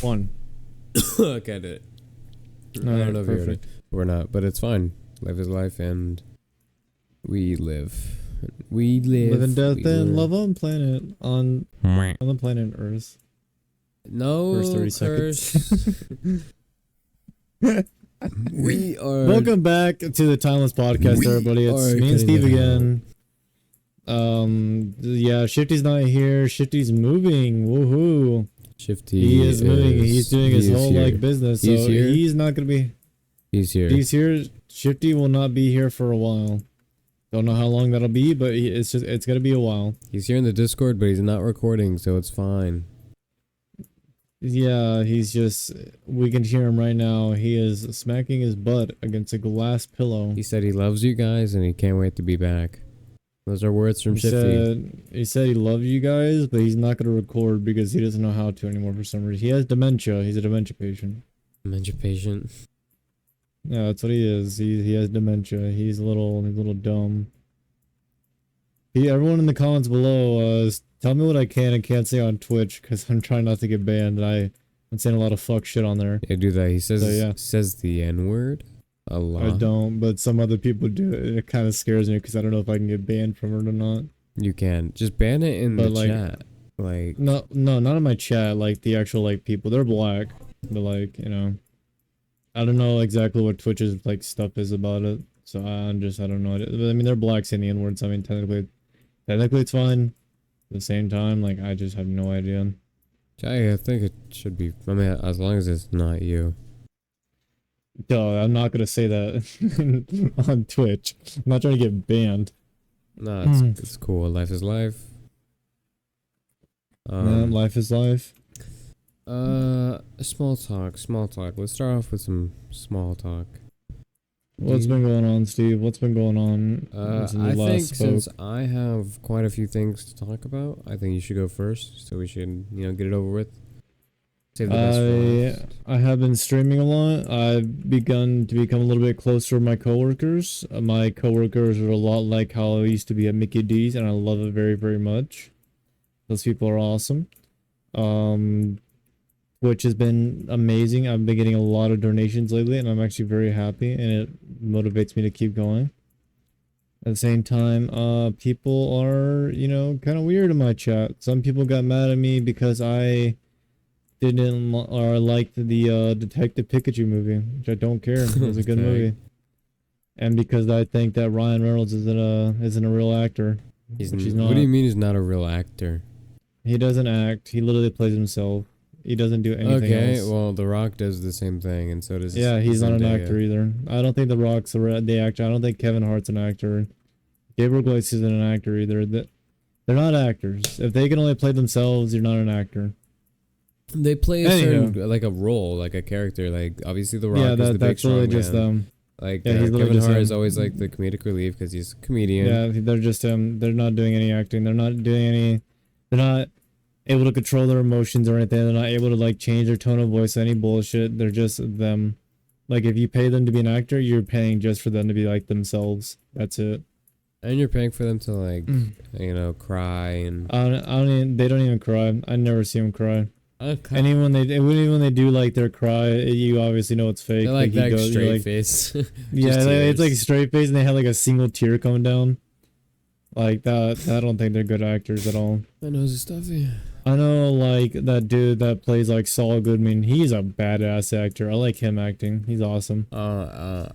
One. Okay, I did it. I don't know if you heard it or not, but it's fine. Life is life, and we live. We live and death and live. love on the planet Earth. No First 30 seconds. We are. Welcome back to the Timeless Podcast, everybody. It's me and Steve again. Yeah, Shifty's not here. Shifty's moving. Woohoo! Shifty. He is moving. He's doing his whole like business. So he's not gonna be. He's here. He's here. Shifty will not be here for a while. Don't know how long that'll be, but it's gonna be a while. He's here in the Discord, but he's not recording, so it's fine. Yeah, we can hear him right now. He is smacking his butt against a glass pillow. He said he loves you guys and he can't wait to be back. Those are words from Shifty. He said he loves you guys, but he's not going to record because he doesn't know how to anymore for some reason. He has dementia. He's a dementia patient. Dementia patient? Yeah, that's what he is. He has dementia. He's a little dumb. Everyone in the comments below, tell me what I can and can't say on Twitch, because I'm trying not to get banned, and I'm saying a lot of fuck shit on there. Yeah, do that. He says, so, yeah. Says the N-word a lot. I don't, but some other people do it, and it kind of scares me, because I don't know if I can get banned from it or not. You can. Just ban it in the chat. Like... No, not in my chat, like, the actual, like, people. They're black, but, like, you know... I don't know exactly what Twitch's, like, stuff is about it, so I don't know. But, I mean, they're black saying the N-word, so I mean, technically it's fine. At the same time, like, I just have no idea. I think it should be. I mean, as long as it's not you. Duh, I'm not gonna say that on Twitch. I'm not trying to get banned. No, it's cool. Life is life. Life is life. Small talk. Let's start off with some small talk. What's been going on, Steve? What's been going on? I think since I have quite a few things to talk about, I think you should go first, so we should, get it over with. Save the best for last. I have been streaming a lot. I've begun to become a little bit closer with my coworkers. My coworkers are a lot like how I used to be at Mickey D's, and I love it very, very much. Those people are awesome. Which has been amazing. I've been getting a lot of donations lately, and I'm actually very happy, and it motivates me to keep going. At the same time, people are, kind of weird in my chat. Some people got mad at me because I didn't or liked the Detective Pikachu movie, which I don't care. It was a good movie. And because I think that Ryan Reynolds isn't a real actor. He's not. What do you mean he's not a real actor? He doesn't act. He literally plays himself. He doesn't do anything else. Okay, well, The Rock does the same thing, and so does... Yeah, he's not an actor either. I don't think The Rock's the actor. I don't think Kevin Hart's an actor. Gabriel Glace isn't an actor either. They're not actors. If they can only play themselves, you're not an actor. They play a certain, like a role, like a character. Like, obviously The Rock is the big strong man. Just them. Like, Kevin Hart is always like the comedic relief because he's a comedian. Yeah, they're just they're not doing any acting. They're not able to control their emotions or anything. They're not able to like change their tone of voice, any bullshit. They're just them. Like, if you pay them to be an actor, you're paying just for them to be like themselves. That's it. And you're paying for them to like, cry and. They don't even cry. I never see them cry. Okay. And even when they do like their cry, you obviously know it's fake. They're like that straight face. Yeah, it's like straight face, and they have like a single tear coming down. Like that. I don't think they're good actors at all. My nose is stuffy. I know, like, that dude that plays, like, Saul Goodman. He's a badass actor. I like him acting. He's awesome. I've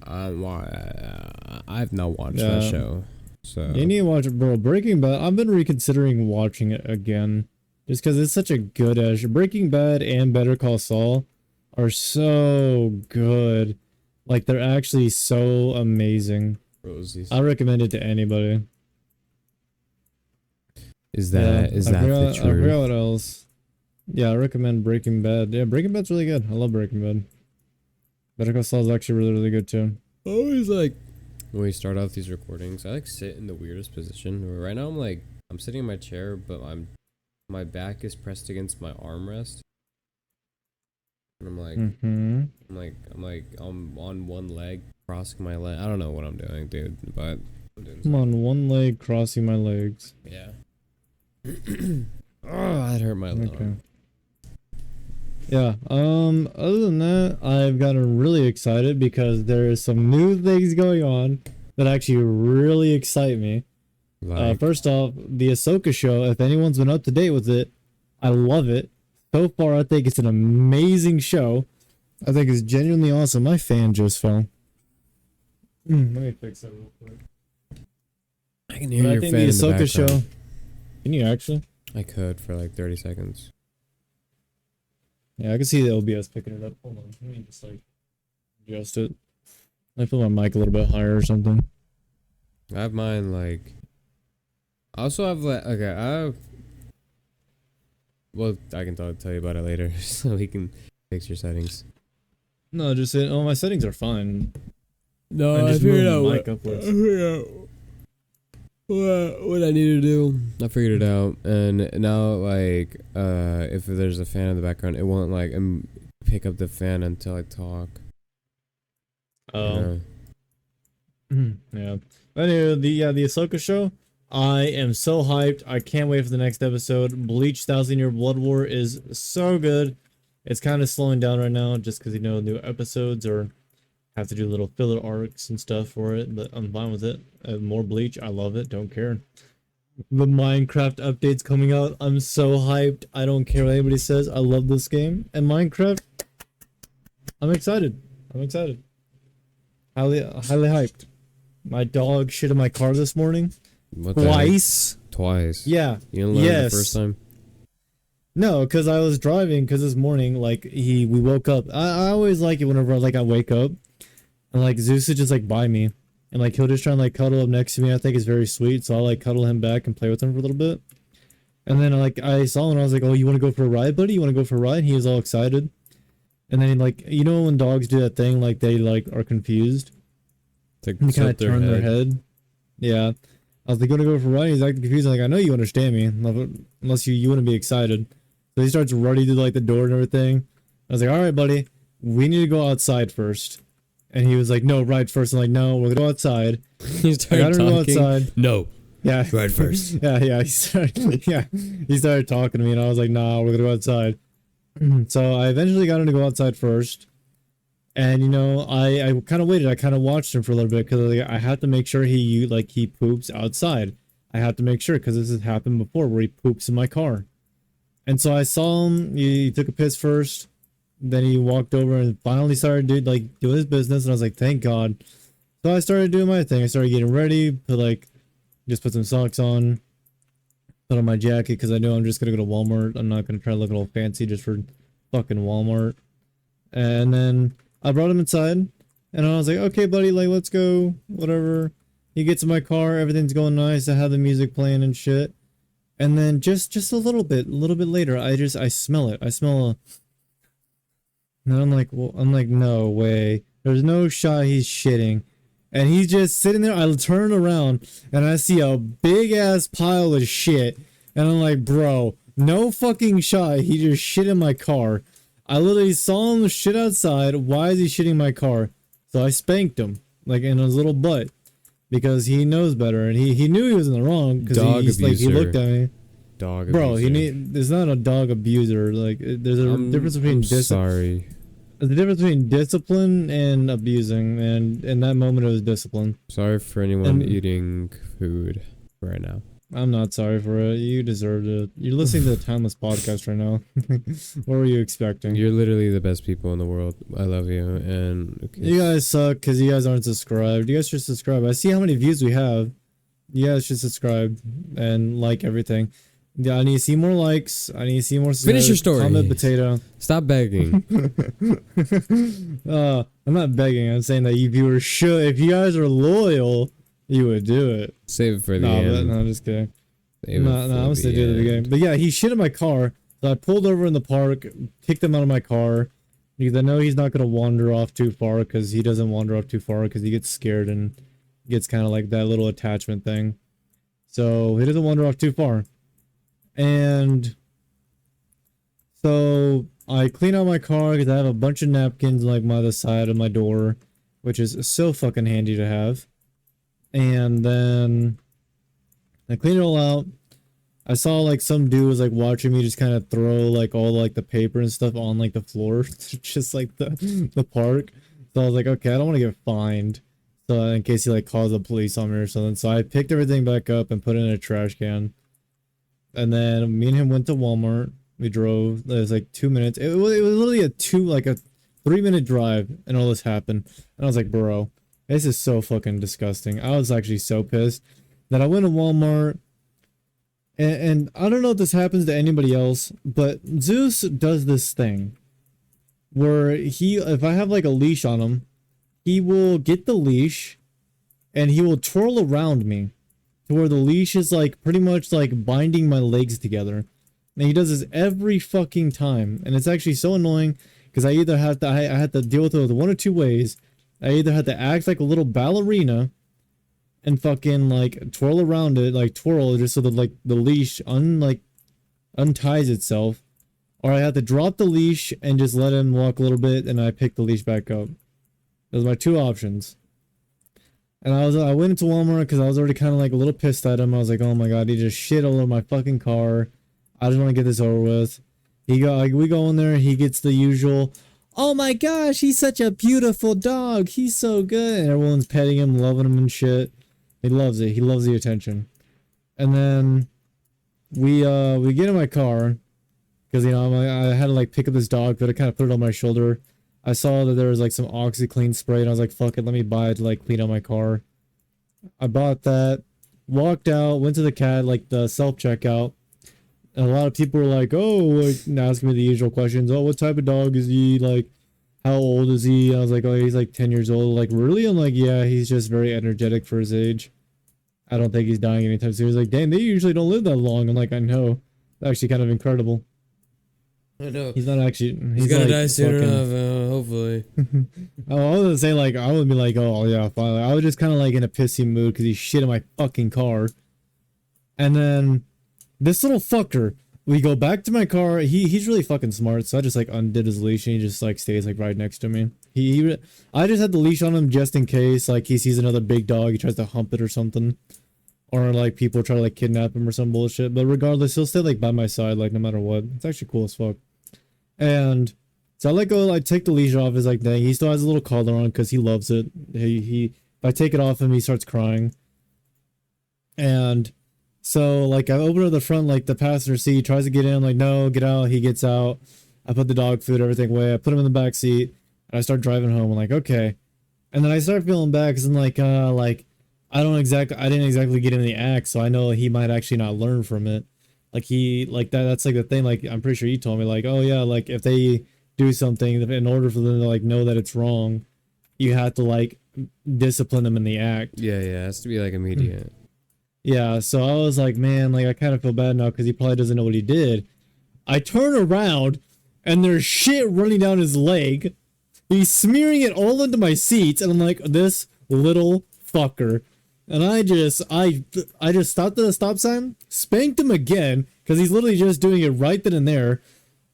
not watched that show, so... You need to watch it, bro. Breaking Bad, I've been reconsidering watching it again. Just because it's such a good show. Breaking Bad and Better Call Saul are so good. Like, they're actually so amazing. Rosies. I recommend it to anybody. Is that the truth? I forgot what else. Yeah, I recommend Breaking Bad. Yeah, Breaking Bad's really good. I love Breaking Bad. Better Call Saul is actually really, really good too. Always like when we start off these recordings, I like sit in the weirdest position. Right now I'm sitting in my chair, but my back is pressed against my armrest. And I'm on one leg, crossing my leg. I don't know what I'm doing, dude, but I'm doing I'm on one leg, crossing my legs. Yeah. Oh, that hurt my leg. Okay. Yeah. Other than that, I've gotten really excited because there is some new things going on that actually really excite me. Like, First off, the Ahsoka show. If anyone's been up to date with it, I love it. So far, I think it's an amazing show. I think it's genuinely awesome. My fan just fell. Let me fix that real quick. I can hear But I your think fan the in the Ahsoka show. background. Can you actually? I could for like 30 seconds. Yeah, I can see the OBS picking it up. Hold on, let me just like adjust it. I put my mic a little bit higher or something. I have mine like. I also have like, okay, I have. Well, I can tell you about it later, so we can fix your settings. No, just say, oh, my settings are fine. No, I just moved my mic upwards. What I need to do. I figured it out, and now like, if there's a fan in the background, it won't like pick up the fan until I talk. Oh, yeah. But anyway, the Ahsoka show. I am so hyped. I can't wait for the next episode. Bleach 1000-Year Blood War is so good. It's kind of slowing down right now just because, new episodes or have to do little filler arcs and stuff for it, but I'm fine with it. More Bleach, I love it, don't care. The Minecraft update's coming out. I'm so hyped. I don't care what anybody says. I love this game. And Minecraft, I'm excited. Highly hyped. My dog shit in my car this morning. What the heck? Twice. Twice. Yeah. You didn't learn the first time? No, because I was driving. Because this morning, like we woke up. I always like it whenever like I wake up, and like Zeus is just like by me, and like he'll just try and like cuddle up next to me. I think it's very sweet, so I'll like cuddle him back and play with him for a little bit. And then like I saw him, and I was like, "Oh, you want to go for a ride, buddy? You want to go for a ride?" And he was all excited. And then like when dogs do that thing, like they like are confused. To They kind of turn their head. Yeah. I was like, "You want to go for a ride?" He's acting confused. I'm like, "I know you understand me, unless you want to be excited." So he starts running to like the door and everything. I was like, "All right, buddy, we need to go outside first." And he was like, "No, ride first." I'm like, "No, we're gonna go outside." He started talking. Go outside. No. Yeah. Ride first. yeah. He started talking to me, and I was like, "Nah, we're gonna go outside." So I eventually got him to go outside first. And I kind of waited. I kind of watched him for a little bit because like, I had to make sure he poops outside. I had to make sure because this has happened before where he poops in my car. And so I saw him. He took a piss first, then he walked over and finally started doing his business. And I was like, thank God. So I started doing my thing. I started getting ready. Just put some socks on, put on my jacket because I know I'm just gonna go to Walmart. I'm not gonna try to look all fancy just for fucking Walmart. And then I brought him inside, and I was like, okay, buddy, like, let's go, whatever. He gets in my car, everything's going nice. I have the music playing and shit. And then just a little bit later, I smell it. I smell a... And I'm like, no way. There's no shot he's shitting. And he's just sitting there. I turn around, and I see a big-ass pile of shit. And I'm like, bro, no fucking shot. He just shit in my car. I literally saw him shit outside. Why is he shitting my car? So I spanked him, like in his little butt, because he knows better, and he knew he was in the wrong because he looked at me. Dog abuser. Bro, there's not a dog abuser. Like there's a difference between sorry. There's a difference between discipline and abusing, and in that moment it was discipline. Sorry for anyone eating food right now. I'm not sorry for it. You deserved it. You're listening to the Timeless podcast right now. What were you expecting? You're literally the best people in the world. I love you, and you guys suck because you guys aren't subscribed. You guys should subscribe. I see how many views we have. You guys should subscribe and like everything. Yeah, I need to see more likes. I need to see more. Finish your story. Comment potato. Stop begging. I'm not begging. I'm saying that you viewers should. If you guys are loyal, you would do it. Save it for the end. No, I'm just kidding. No, I'm gonna say do it at the beginning. But yeah, he shit in my car. So I pulled over in the park, kicked him out of my car. Because I know he's not gonna wander off too far, because he doesn't wander off too far because he gets scared and gets kind of like that little attachment thing. So he doesn't wander off too far. And so I clean out my car because I have a bunch of napkins like by the side of my door, which is so fucking handy to have. And then I clean it all out. I saw like some dude was like watching me just kind of throw like all like the paper and stuff on like the floor, just like the park. So I was like, okay, I don't want to get fined. So in case he like calls the police on me or something. So I picked everything back up and put it in a trash can. And then me and him went to Walmart. We drove. It was like 2 minutes. It was literally a 3 minute drive, and all this happened. And I was like, bro, this is so fucking disgusting. I was actually so pissed that I went to Walmart. And I don't know if this happens to anybody else, but Zeus does this thing where if I have like a leash on him, he will get the leash and he will twirl around me to where the leash is like pretty much like binding my legs together. And he does this every fucking time. And it's actually so annoying because I either have to, I had to deal with it one or two ways. I either had to act like a little ballerina and fucking like twirl around it, like twirl just so that like the leash unties itself, or I had to drop the leash and just let him walk a little bit and I pick the leash back up. Those are my two options. And I went into Walmart because I was already kind of like a little pissed at him. I was like, oh my god, he just shit all over my fucking car. I just want to get this over with. We go in there, he gets the usual, oh my gosh, he's such a beautiful dog, he's so good, and everyone's petting him, loving him and shit. He loves it. He loves the attention. And then we get in my car because I had to like pick up this dog, but I kind of put it on my shoulder. I saw that there was like some OxyClean spray, and I was like, fuck it, let me buy it to like clean out my car. I bought that, walked out, went to the cat, like the self checkout, and a lot of people were like, oh, like, asking me the usual questions. Oh, what type of dog is he? Like, how old is he? I was like, oh, he's like 10 years old. Like, really? I'm like, yeah, he's just very energetic for his age. I don't think he's dying anytime soon. He's like, damn, they usually don't live that long. I'm like, I know. It's actually kind of incredible. I know. He's not actually. He's gonna like, die soon fucking, enough, hopefully. I wasn't say like, I would be like, oh yeah, finally. I was just kind of like in a pissy mood because he shit in my fucking car. And then this little fucker, we go back to my car. He's really fucking smart, so I just like undid his leash and he just like stays like right next to me. I just had the leash on him just in case like he sees another big dog, he tries to hump it or something, or like people try to like kidnap him or some bullshit. But regardless, he'll stay like by my side like no matter what. It's actually cool as fuck. And so I let go, I take the leash off his like thing. He still has a little collar on because he loves it. If I take it off him, he starts crying. And so, like, I open up the front, like, the passenger seat, he tries to get in, I'm like, no, get out, he gets out. I put the dog food, everything away, I put him in the back seat, and I start driving home, I'm like, okay. And then I start feeling bad, because I'm like, I didn't exactly get in the act, so I know he might actually not learn from it. Like, that's, like, the thing, like, I'm pretty sure he told me, like, oh, yeah, like, if they do something, in order for them to, like, know that it's wrong, you have to, like, discipline them in the act. Yeah, it has to be, like, immediate. Yeah, so I was like, man, like, I kind of feel bad now because he probably doesn't know what he did. I turn around, and there's shit running down his leg. He's smearing it all into my seats, and I'm like, this little fucker. And I just stopped at a stop sign, spanked him again, because he's literally just doing it right then and there.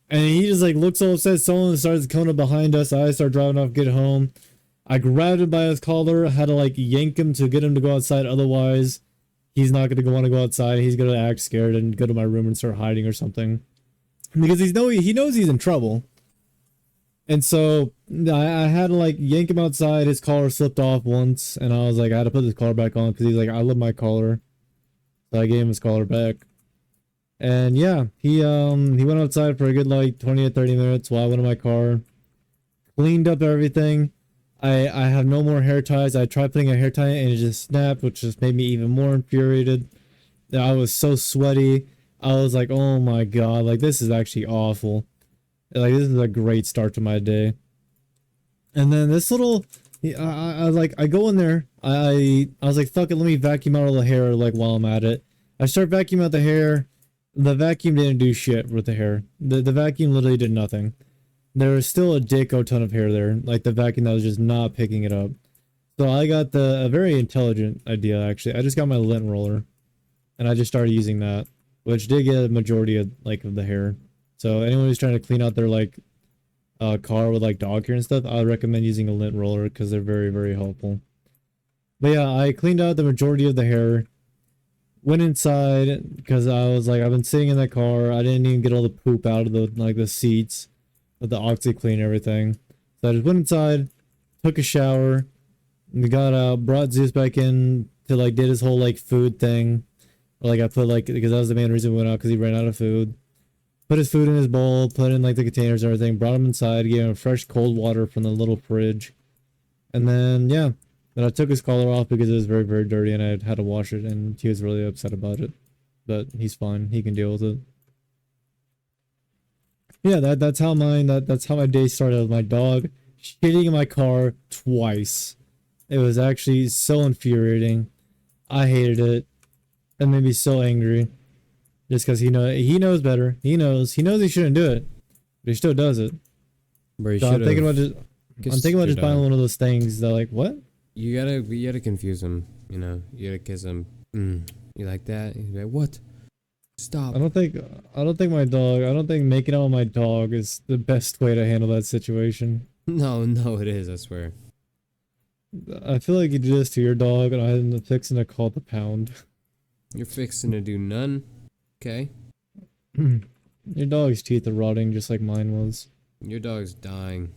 And he just, like, looks all upset. Someone starts coming up behind us. I start driving off, get home. I grabbed him by his collar, had to, like, yank him to get him to go outside, otherwise he's not going to want to go outside. He's going to act scared and go to my room and start hiding or something. Because he knows he's in trouble. And so I had to like yank him outside. His collar slipped off once. And I was like, I had to put his collar back on because he's like, I love my collar. So I gave him his collar back. And yeah, he went outside for a good like 20 to 30 minutes while I went in my car. Cleaned up everything. I have no more hair ties. I tried putting a hair tie and it just snapped, which just made me even more infuriated. I was so sweaty. I was like, oh my god, like this is actually awful. Like this is a great start to my day. And then this little, I go in there. I was like, fuck it, let me vacuum out all the hair like while I'm at it. I start vacuuming out the hair. The vacuum didn't do shit with the hair. The vacuum literally did nothing. There was still a ton of hair there, like the vacuum that was just not picking it up. So I got a very intelligent idea actually. I just got my lint roller, and I just started using that, which did get a majority of like of the hair. So anyone who's trying to clean out their like car with like dog hair and stuff, I would recommend using a lint roller because they're very, very helpful. But yeah, I cleaned out the majority of the hair. Went inside because I was like, I've been sitting in that car. I didn't even get all the poop out of the seats with the OxyClean and everything. So I just went inside, took a shower, we got out, brought Zeus back in to like did his whole like food thing. Like I put like because that was the main reason we went out because he ran out of food. Put his food in his bowl, put in like the containers and everything, brought him inside, gave him fresh cold water from the little fridge. And then yeah. Then I took his collar off because it was very, very dirty and I had to wash it and he was really upset about it. But he's fine. He can deal with it. Yeah, that's how that's how my day started with my dog shitting in my car twice. It was actually so infuriating. I hated it. It made me so angry. Just because he knows better. He knows he shouldn't do it. But he still does it. Bro, So I'm thinking about just buying one of those things that like what? You gotta confuse him, you know. You gotta kiss him. You like that? He's like, what? Stop. I don't think making out with my dog is the best way to handle that situation. No, it is, I swear. I feel like you do this to your dog and I'm fixing to call the pound. You're fixing to do none? Okay. Your dog's teeth are rotting just like mine was. Your dog's dying.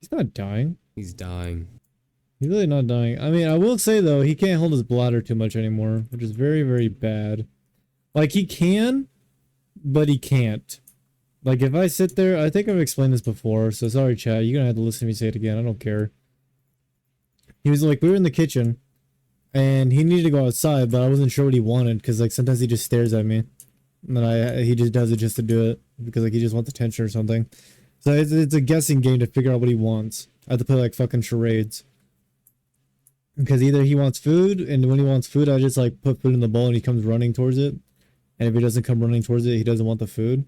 He's not dying. He's dying. He's really not dying. I mean, I will say though, he can't hold his bladder too much anymore, which is very, very bad. Like he can, but he can't. Like if I sit there, I think I've explained this before, so sorry chat, you're gonna have to listen to me say it again, I don't care. He was like, we were in the kitchen, and he needed to go outside, but I wasn't sure what he wanted, because like sometimes he just stares at me. And then he just does it just to do it, because like he just wants attention or something. So it's a guessing game to figure out what he wants. I have to play like fucking charades. Because either he wants food, and when he wants food, I just like put food in the bowl and he comes running towards it. And if he doesn't come running towards it, he doesn't want the food.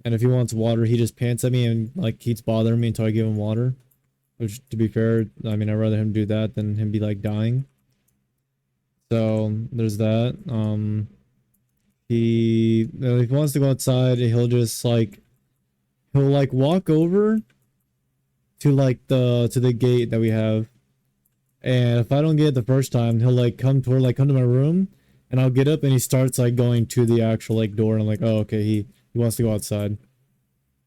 And if he wants water, he just pants at me and like keeps bothering me until I give him water. Which, to be fair, I mean, I'd rather him do that than him be like dying. So there's that. If he wants to go outside, he'll just like walk over to like to the gate that we have. And if I don't get it the first time, he'll like come to my room, and I'll get up and he starts like going to the actual like door, and I'm like, oh okay, he wants to go outside.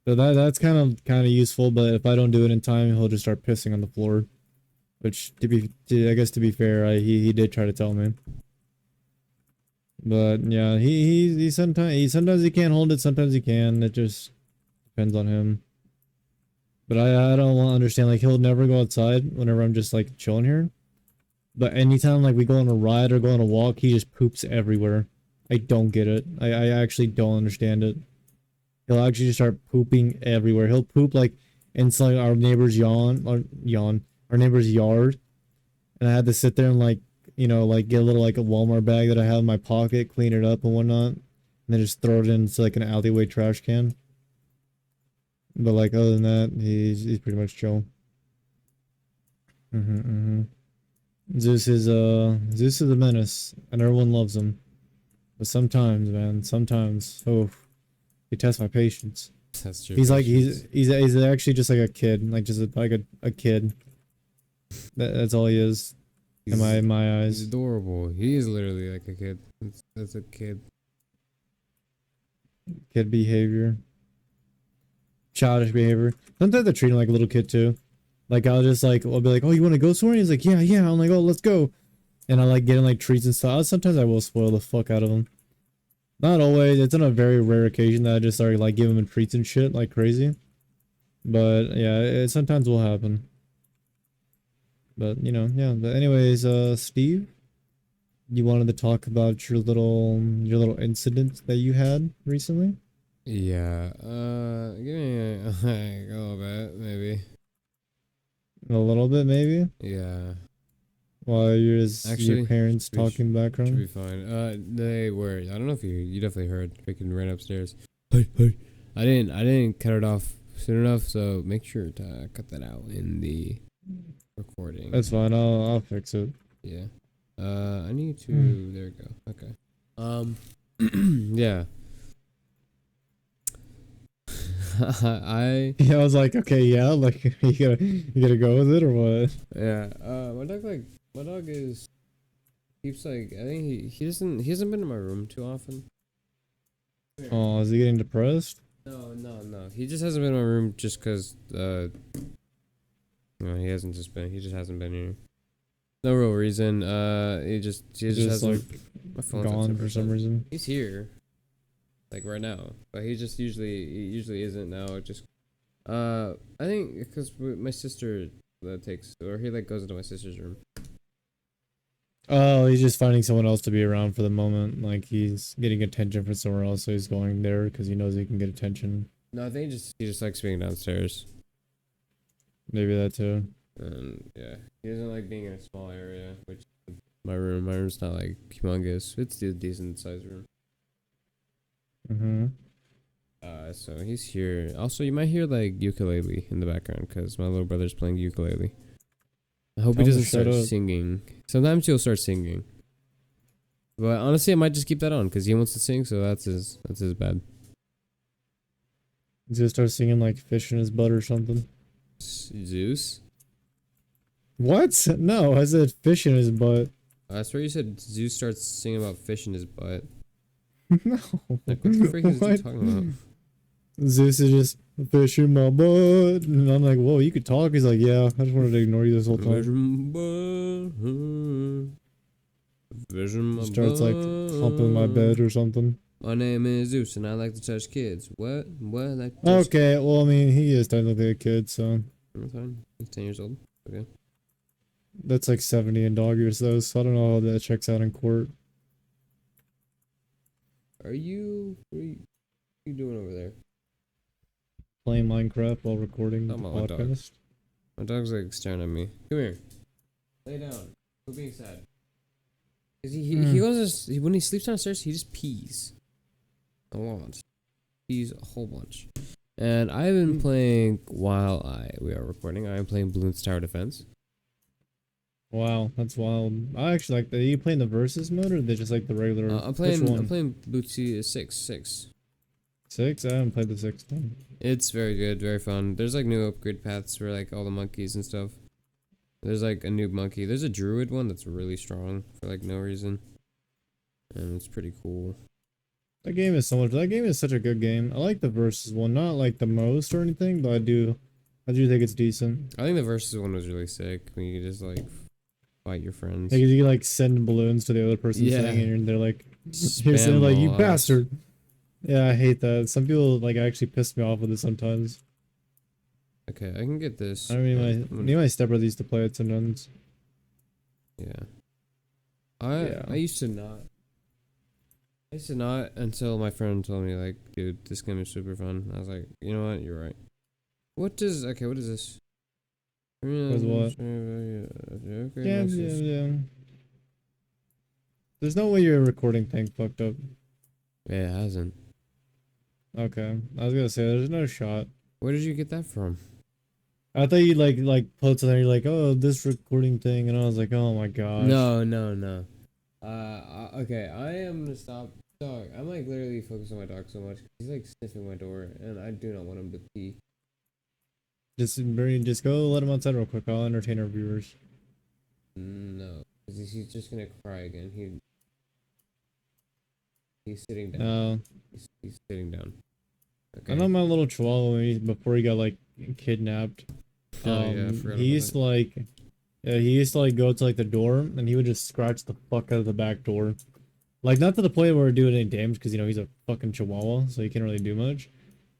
So that's kind of useful, but if I don't do it in time, he'll just start pissing on the floor. Which I guess to be fair, he did try to tell me. But yeah, he sometimes he can't hold it, sometimes he can. It just depends on him. But I don't understand, like he'll never go outside whenever I'm just like chilling here. But anytime like we go on a ride or go on a walk, he just poops everywhere. I don't get it. I actually don't understand it. He'll actually just start pooping everywhere. He'll poop like inside our neighbor's our neighbor's yard. And I had to sit there and like, you know, like get a little like a Walmart bag that I have in my pocket, clean it up and whatnot. And then just throw it into like an alleyway trash can. But like other than that, he's pretty much chill. Zeus is a menace, and everyone loves him. But sometimes, man, oh, he tests my patience. That's true. He's like he's actually just like a kid, like just like a kid. That's all he is. In my eyes. He's adorable. He is literally like a kid. That's a kid. Kid behavior. Childish behavior. Sometimes I treat him like a little kid too. Like I'll be like, oh, you want to go somewhere? And he's like, yeah. I'm like, oh, let's go. And I like get him like treats and stuff. Sometimes I will spoil the fuck out of him. Not always. It's on a very rare occasion that I just start like giving him treats and shit like crazy. But yeah, it sometimes will happen. But you know, yeah. But anyways, Steve, you wanted to talk about your little incident that you had recently? Yeah. Give me a little bit, maybe. A little bit, maybe. Yeah. While your parents talking should background. be fine. They were. I don't know if you definitely heard. Freaking ran upstairs. Hey. I didn't cut it off soon enough, so make sure to cut that out in the recording. That's fine. I'll fix it. Yeah. I need to. There we go. Okay. Yeah. I was like, okay, yeah, like you gotta go with it or what? Yeah. My dog is Keeps like I think he hasn't been in my room too often. Oh, is he getting depressed? No. He just hasn't been in my room just cause no, he just hasn't been here. No real reason. He He's just just like hasn't. My phone's at gone for some 10%. reason. He's here, like right now, but he usually isn't now. It just I think because my sister takes or he like goes into my sister's room. Oh, he's just finding someone else to be around for the moment. Like he's getting attention from somewhere else, so he's going there because he knows he can get attention. No, I think he just likes being downstairs. Maybe that too. And yeah, he doesn't like being in a small area, which my room's not like humongous. It's a decent sized room. Mm-hmm. So he's here. Also, you might hear like ukulele in the background because my little brother's playing ukulele. I hope Tell he him to doesn't shut start up. singing. Sometimes he'll start singing, but honestly, I might just keep that on because he wants to sing. So that's his bad. He's gonna start singing like fish in his butt or something. Zeus. What? No, I said fish in his butt. I swear you said Zeus starts singing about fish in his butt. No. Like what the freak is he What? talking about? Zeus is just fish in my butt, and I'm like, whoa, you could talk. He's like, yeah, I just wanted to ignore you this whole time. Starts like humping my bed or something. My name is Zeus and I like to touch kids. What? Like Okay, well, I mean, he is technically a kid, so That's fine. He's 10 years old. Okay. that's like 70 in dog years though. So I don't know how that checks out in court. What are you doing over there? Playing Minecraft while recording the Talking about my dog. podcast. My dog's like staring at me. Come here. Lay down. Quit being sad. Cause he goes when he sleeps downstairs, he just pees. A lot. Pees a whole bunch. And I've been playing while we are recording. I am playing Bloons Tower Defense. Wow, that's wild. I actually like that. Are you playing the versus mode or they just like the regular? I'm Which one? playing Bootsy 6. 6? I haven't played the 6th one. It's very good, very fun. There's like new upgrade paths for like all the monkeys and stuff. There's like a noob monkey. There's a druid one that's really strong for like no reason. And it's pretty cool. That game is so much. That game is such a good game. I like the versus one, not like the most or anything, but I do think it's decent. I think the versus one was really sick. When you could just like fight your friends. Like you can like send balloons to the other person's Yeah. thing, and they're like, Spam they're like, you all out. bastard. Yeah, I hate that. Some people like actually piss me off with it sometimes. Okay, I can get this. I mean, I'm gonna- me and my stepbrother used to play it sometimes. Yeah. Yeah. I used to not. Until my friend told me like, dude, this game is super fun. I was like, you know what, you're right. What is this? What? Yeah. There's no way your recording thing fucked up. Yeah, it hasn't. Okay, I was gonna say there's no shot. Where did you get that from? I thought you like put something. You're like, oh, this recording thing, and I was like, oh my gosh. No. Okay, I am gonna stop. Dog, I'm like literally focused on my dog so much. He's like sniffing my door, and I do not want him to pee. Just go let him outside real quick. I'll entertain our viewers. No, 'cause he's just gonna cry again. He's sitting down. No. He's sitting down. Okay. I know my little chihuahua before he got like kidnapped. Oh yeah, I forgot He used to like, yeah, he used to like go to like the door, and he would just scratch the fuck out of the back door. Like not to the point where it would do any damage, because you know he's a fucking chihuahua, so he can't really do much.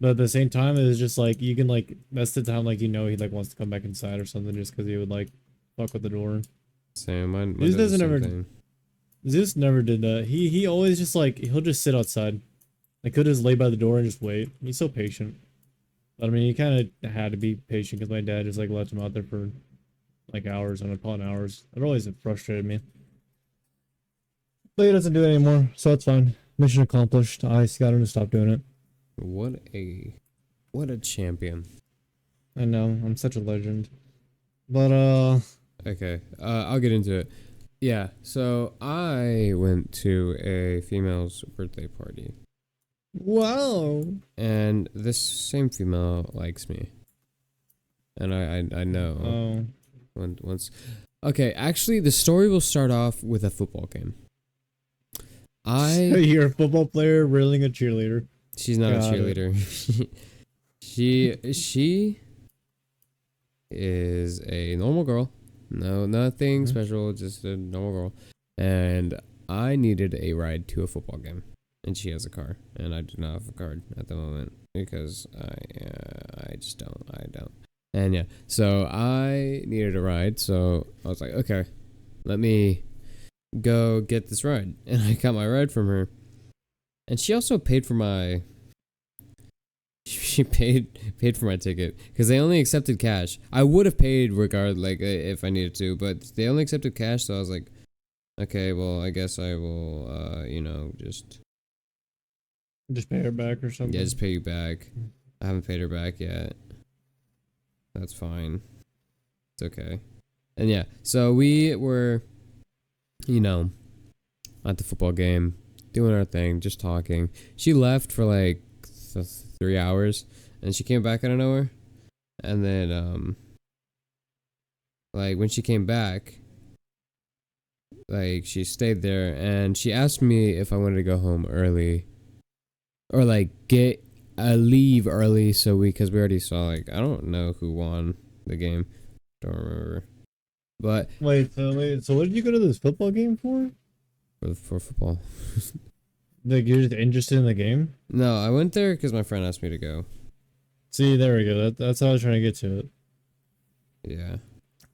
But at the same time, it was just like you can like that's the time like you know he like wants to come back inside or something, just because he would like fuck with the door. Same. Mine This does the doesn't same ever. thing. Zeus never did that. He always just like he'll just sit outside. Like he'll just lay by the door and just wait. He's so patient. But I mean, he kind of had to be patient because my dad just like left him out there for like hours and upon hours. It always frustrated me. But he doesn't do it anymore, so it's fine. Mission accomplished. I just got him to stop doing it. What a champion. I know, I'm such a legend. But Okay, I'll get into it. Yeah, so I went to a female's birthday party. wow. And this same female likes me. And I know. Oh, Once Okay, actually, the story will start off with a football game. You're a football player railing a cheerleader. She's not a Got it. cheerleader. She is a normal girl. No, nothing Mhm. special, just a normal girl. And I needed a ride to a football game, and she has a car, and I do not have a card at the moment because I just don't. I don't. And yeah, so I needed a ride, so I was like, okay, let me go get this ride, and I got my ride from her, and she also paid for my. She paid for my ticket because they only accepted cash. I would have paid if I needed to, but they only accepted cash. So I was like, okay, well, I guess I will, Just pay her back or something. yeah, just pay you back. I haven't paid her back yet. That's fine. It's okay. And yeah, so we were, you know, at the football game, doing our thing, just talking. She left for like 3 hours, and she came back out of nowhere. And then, like when she came back, like she stayed there, and she asked me if I wanted to go home early, or like get a leave early, because we already saw, like, I don't know who won the game, don't remember, but Wait, so what did you go to this football game for? for football. Like, you're just interested in the game? No, I went there because my friend asked me to go. See, there we go. That's how I was trying to get to it. Yeah,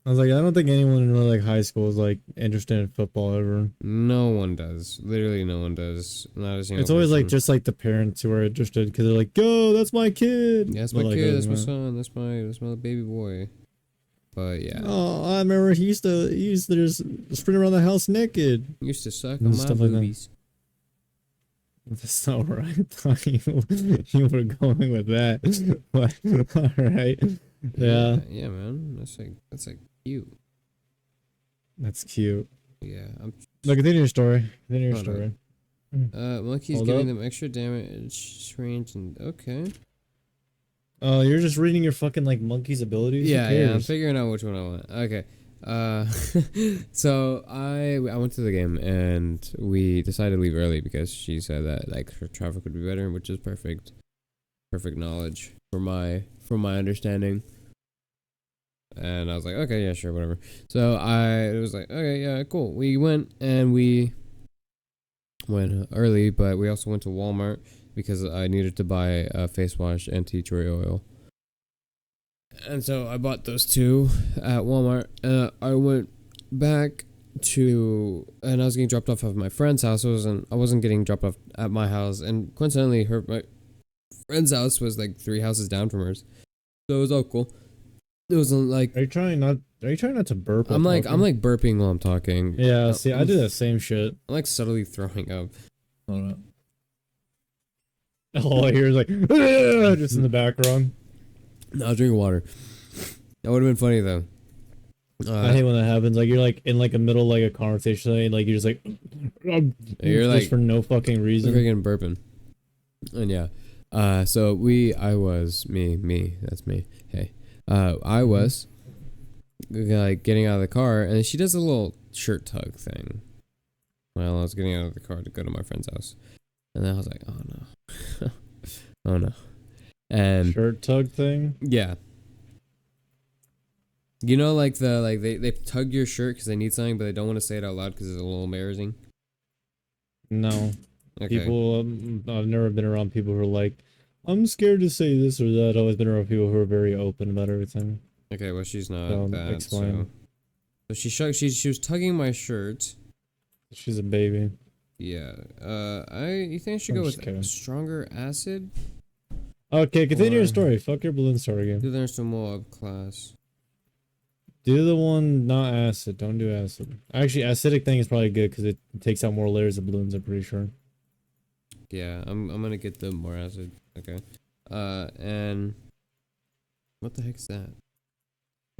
I was like, I don't think anyone in like high school is like interested in football ever. no one does. Literally, no one does. Not a single. It's always like person. just like the parents who are interested because they're like, "Yo, that's my kid." Yeah, that's But, my like, kid. other That's than my that- son. That's my baby boy. But yeah, Oh, I remember he used to just sprint around the house naked. used to suck And on my stuff like that. boobies. That's not where I thought you were going with that. But all right, yeah, Yeah, man. That's like cute. that's cute. Yeah, I'm. No, continue your story. Continue your Hold up. story. Monkey's Hold giving up. them extra damage range and okay. Oh, you're just reading your fucking like monkey's abilities. Who Yeah, I'm cares? figuring out which one I want. Okay. So I went to the game and we decided to leave early because she said that like her traffic would be better, which is perfect. Perfect knowledge for my understanding. And I was like, okay, yeah, sure, whatever. So I was like, okay, yeah, cool. We went early, but we also went to Walmart because I needed to buy a face wash and tea tree oil. And so I bought those two at Walmart. I went back and I was getting dropped off at my friend's house. I wasn't getting dropped off at my house, and coincidentally, my friend's house was like 3 houses down from hers. So it was all cool. It wasn't like Are you trying not to burp? I'm while like talking? burping while I'm talking. Yeah. See, I do that same shit. I'm like subtly throwing up. Hold up. All I hear is like just in the background. No, I was drinking water. That would have been funny though. I hate when that happens. Like you're like in like a middle like a conversation, and like you're just like You're just like for no fucking reason. freaking burping. And yeah. So I was me. That's me. Hey. I was like getting out of the car, and she does a little shirt tug thing. Well, I was getting out of the car to go to my friend's house, and then I was like, oh no, oh no, and Shirt tug thing. yeah. You know, like they tug your shirt because they need something, but they don't want to say it out loud because it's a little embarrassing. No. Okay. People, I've never been around people who are like, I'm scared to say this or that. I've always been around people who are very open about everything. Okay. Well, she's not that. Explain. So she was tugging my shirt. She's a baby. Yeah. You think I should I'm go just with kidding. stronger acid? Okay, continue Or- your story. Fuck your balloon story again. To learn some more of class. Do the one not acid. Don't do acid. Actually, acidic thing is probably good because it takes out more layers of balloons. I'm pretty sure. Yeah, I'm gonna get the more acid. Okay. And what the heck is that?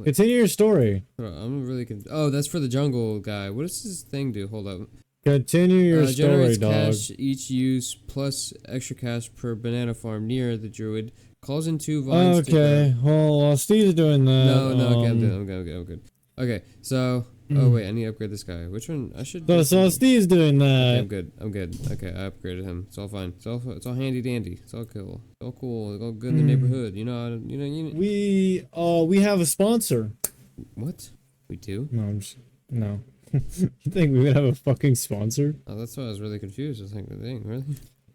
Continue your story. Hold on, I'm really oh, that's for the jungle guy. What does this thing do? Hold up. Continue your story, Generates dog. cash each use plus extra cash per banana farm near the druid. Calls in 2 vines. Okay, well, while Steve's doing that. No, okay, I'm good. Okay, so Oh wait, I need to upgrade this guy. Which one? I should. So Steve's doing Okay, that. I'm good. I'm good. Okay, I upgraded him. It's all fine. It's all handy dandy. It's all cool. It's all cool. It's all good in the neighborhood. You know. We have a sponsor. What? We do? No. You think we would have a fucking sponsor? Oh, that's why I was really confused. I was like, dang, really?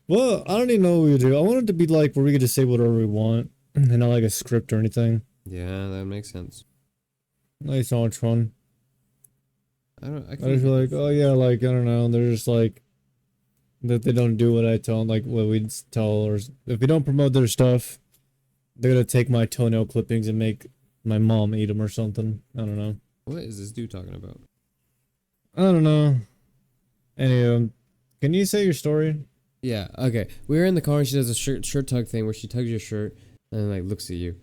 Well, I don't even know what we would do. I want it to be like where we could just say whatever we want and not like a script or anything. Yeah, that makes sense. Like so much fun. I I just feel like, oh yeah, like I don't know, they're just like that they don't do what I tell them, like what we tell, or if we don't promote their stuff, they're gonna take my toenail clippings and make my mom eat them or something. I don't know. What is this dude talking about? I don't know. Anyway, can you say your story? Yeah, okay. We were in the car and she does a shirt tug thing where she tugs your shirt and like looks at you.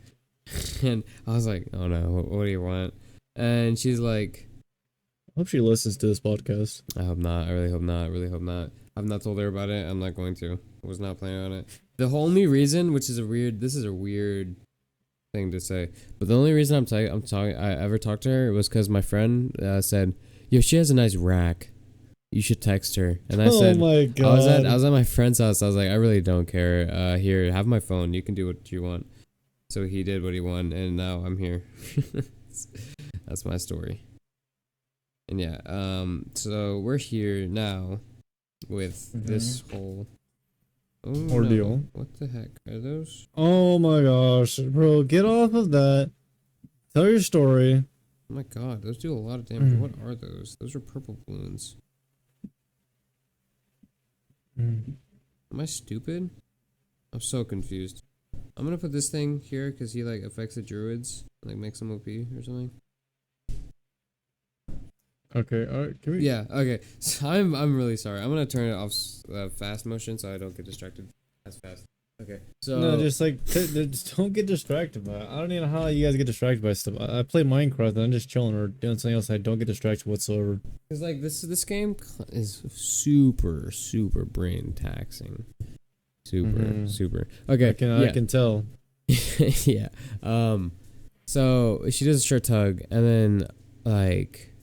And I was like, oh no, what do you want? And she's like, I hope she listens to this podcast. I hope not. I really hope not. I really hope not. I've not told her about it. I'm not going to. I was not planning on it. The only reason, which is this is a weird thing to say, but the only reason I ever talked to her was because my friend said, yo, she has a nice rack. You should text her. And I said, oh my god. I was at my friend's house. I was like, I really don't care. Here, have my phone. You can do what you want. So he did what he wanted, and now I'm here. That's my story. And yeah, so we're here now with this whole ordeal. No. What the heck are those? Oh my gosh, bro, get off of that. Tell your story. Oh my god, those do a lot of damage. What are those? Those are purple balloons. Am I stupid? I'm so confused. I'm gonna put this thing here because he like affects the druids, like makes them OP or something. Okay, alright, can we? Yeah, okay. So I'm really sorry. I'm gonna turn it off fast motion so I don't get distracted as fast. Okay. So No, just like just don't get distracted by it. I don't even know how you guys get distracted by stuff. I play Minecraft and I'm just chilling or doing something else. I don't get distracted whatsoever. Cause like this game is super brain taxing. Super. Okay. I can tell. Yeah. So she does a short tug and then like.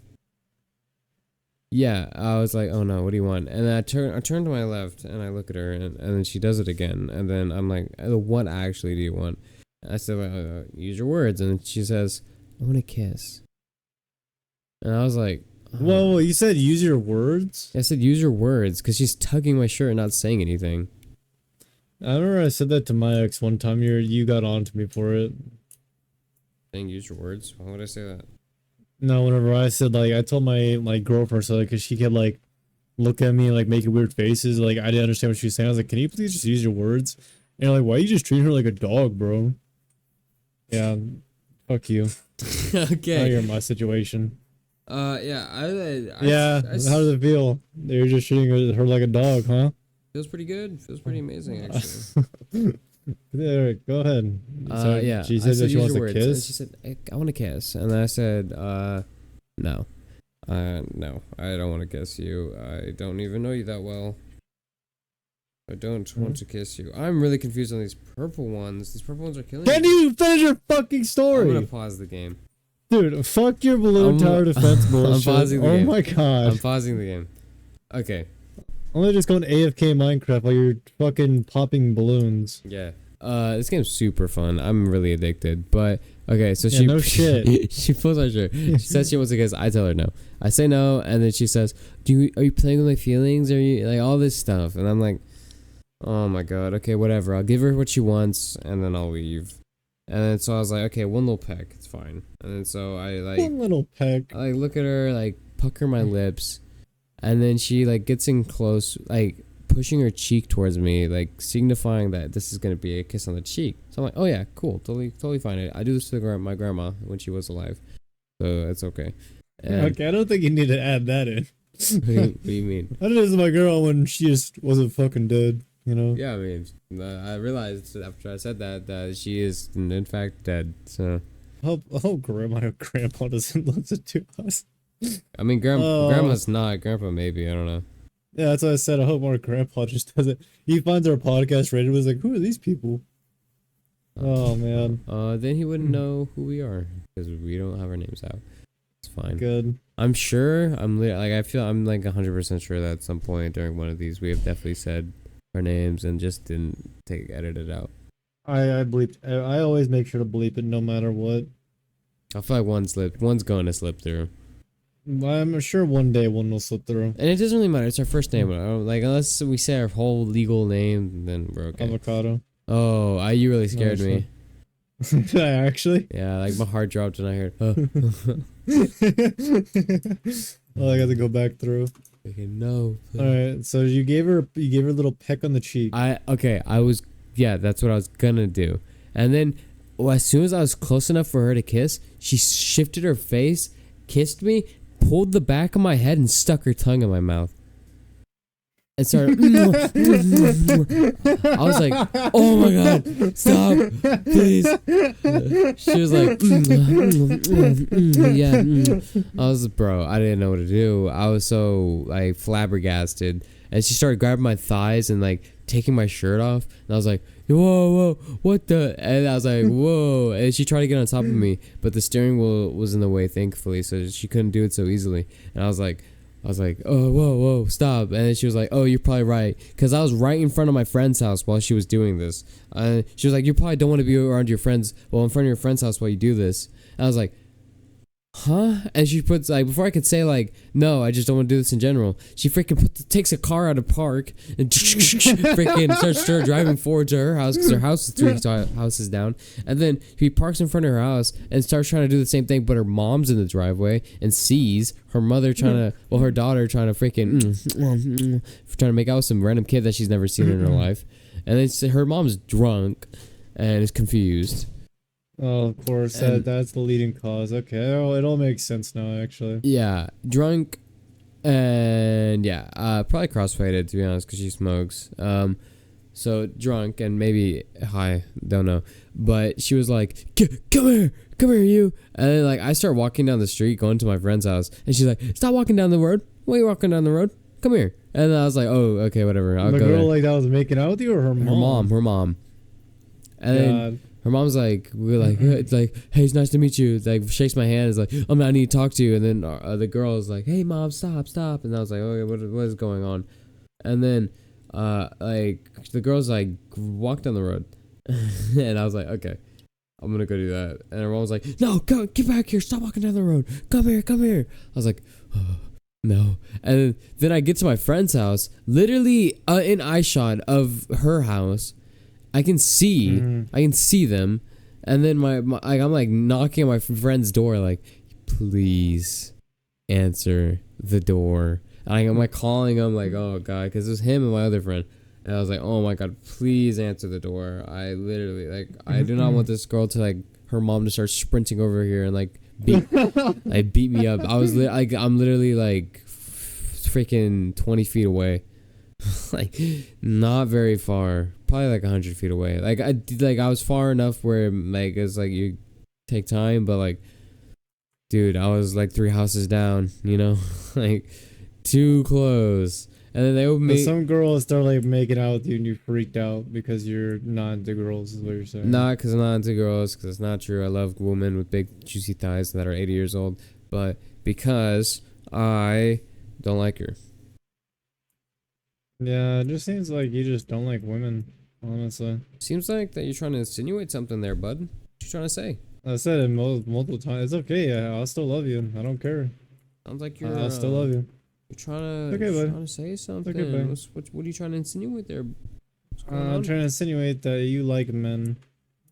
Yeah, I was like, oh no, what do you want? And then I turn to my left and I look at her and then she does it again. And then I'm like, what actually do you want? I said, use your words. And she says, I want a kiss. And I was like, oh. Whoa, you said use your words? I said, use your words because she's tugging my shirt and not saying anything. I remember I said that to my ex one time. You got on to me for it. Saying use your words? Why would I say that? No, whenever I said, like, I told my girlfriend so, like, because she kept, like, look at me and, like, making weird faces. Like, I didn't understand what she was saying. I was like, can you please just use your words? And, like, why you just treat her like a dog, bro? Yeah, fuck you. Okay. Now you're in my situation. Yeah, How does it feel? You're just treating her like a dog, huh? Feels pretty good. Feels pretty amazing, actually. There, go ahead. So yeah. She said that she wants a kiss. And she said, I want a kiss. And I said, no. No, I don't want to kiss you. I don't even know you that well. I don't want to kiss you. I'm really confused on these purple ones. These purple ones are killing me. Can you finish your fucking story? I'm gonna pause the game. Dude, fuck your balloon tower defense bullshit. I'm pausing the game. Oh my god. I'm pausing the game. Okay. I'm gonna just go into AFK Minecraft while you're fucking popping balloons. Yeah. This game's super fun. I'm really addicted. But okay, so no shit. She pulls my shirt. She says she wants to kiss. I tell her no. I say no, and then she says, are you playing with my feelings? Are you like all this stuff? And I'm like, oh my god. Okay, whatever. I'll give her what she wants, and then I'll leave. And then so I was like, okay, one little peck, it's fine. And then so I like one little peck. I like look at her, like pucker my lips, and then she like gets in close, like pushing her cheek towards me, like signifying that this is gonna be a kiss on the cheek. So I'm like, oh yeah, cool, totally fine. I do this to my grandma when she was alive, so it's okay. And okay, I don't think you need to add that in. what do you mean? I did this to my girl when she just wasn't fucking dead, you know? Yeah, I mean, I realized after I said that she is in fact dead. So I hope grandma or grandpa doesn't listen to us. I mean, grandma's not. Grandpa maybe. I don't know. Yeah, that's what I said. I hope our grandpa just doesn't. He finds our podcast rated. Was like, who are these people? Oh man. Then he wouldn't know who we are because we don't have our names out. It's fine. Good. I'm sure. I feel I'm like 100% sure that at some point during one of these we have definitely said our names and just didn't edit it out. I bleeped. I always make sure to bleep it no matter what. I feel like one's going to slip through. I'm sure one day one will slip through. And it doesn't really matter. It's our first name. Like unless we say our whole legal name, then we're okay. Avocado. Oh, you really scared No, me. Did I actually? Yeah, like my heart dropped when I heard. Oh, Oh, I got to go back through. okay, no. All right, so you gave her a little peck on the cheek. Yeah, that's what I was gonna do. And then, as soon as I was close enough for her to kiss, she shifted her face, kissed me, pulled the back of my head, and stuck her tongue in my mouth. And started. I was like, "Oh my god, stop, please!" She was like, "Yeah." I was, bro, I didn't know what to do. I was so like flabbergasted, and she started grabbing my thighs and like taking my shirt off, and I was like, "Whoa, what the?" And I was like, "Whoa!" And she tried to get on top of me, but the steering wheel was in the way, thankfully, so she couldn't do it so easily. And I was like, "Oh, whoa, stop!" And then she was like, "Oh, you're probably right," because I was right in front of my friend's house while she was doing this. She was like, "You probably don't want to be around your friends, in front of your friend's house while you do this." And I was like, "Huh?" And she puts like, before I could say like, "No, I just don't want to do this in general," she freaking takes a car out of park and freaking starts driving forward to her house because her house is 3 houses down, and then he parks in front of her house and starts trying to do the same thing, but her mom's in the driveway and sees her mother her daughter trying to freaking trying to make out with some random kid that she's never seen in her life, and then her mom's drunk and is confused. Oh, of course, that's the leading cause. Okay, it all makes sense now, actually. Yeah, drunk, and yeah, probably crossfaded to be honest, because she smokes. So drunk and maybe high, don't know. But she was like, come here, you. And then like I start walking down the street, going to my friend's house, and she's like, "Stop walking down the road. Why are you walking down the road? Come here." And I was like, "Oh, okay, whatever. I'll the go." girl There. like that was making out with you, or her mom? Her mom. And then her mom's like, it's like, "Hey, it's nice to meet you." It's like, shakes my hand. Is like, "I need to talk to you." And then the girl is like, "Hey, mom, stop." And I was like, "Okay, what is going on?" And then, like, the girl's like, "Walk down the road," and I was like, "Okay, I'm gonna go do that." And her mom was like, "No, go, get back here! Stop walking down the road! Come here!" I was like, "Oh, no." And then I get to my friend's house, literally in eye shot of her house. I can see them, and then I'm like knocking on my friend's door, like, "Please answer the door." And I'm like calling him, like, "Oh god," because it was him and my other friend, and I was like, "Oh my god, please answer the door." I literally I do not want this girl to her mom to start sprinting over here and beat me up. I'm literally like freaking 20 feet away. Like not very far, probably like 100 feet away. I was far enough where like it's like you take time, but like, dude, I was like 3 houses down, like too close. And then they would make some girls start like making out with you, and you freaked out because you're not into girls. Is what you're saying? Not because I'm not into girls, because it's not true. I love women with big juicy thighs that are 80 years old, but because I don't like her. Yeah, it just seems like you just don't like women, honestly. Seems like that you're trying to insinuate something there, bud. What you trying to say? I said it multiple times. It's okay. I'll still love you. I don't care. Sounds like you're. I'll still love you. You're trying okay, trying to say something. Okay, what are you trying to insinuate there? I'm trying to insinuate that you like men,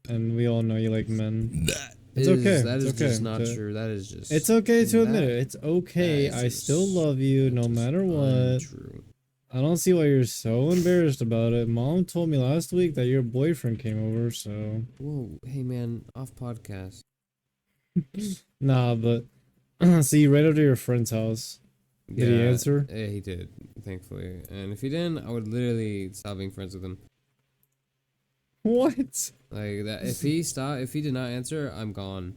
and we all know you like men. It's okay. okay. That is okay. just not true. That is just. It's okay to admit it. It's okay. I still love you no matter what. True. I don't see why you're so embarrassed about it. Mom told me last week that your boyfriend came over, so. Whoa, hey man, off podcast. Nah, but see, right over to your friend's house. Did he answer? Yeah, he did, thankfully. And if he didn't, I would literally stop being friends with him. What? Like that. If he did not answer, I'm gone.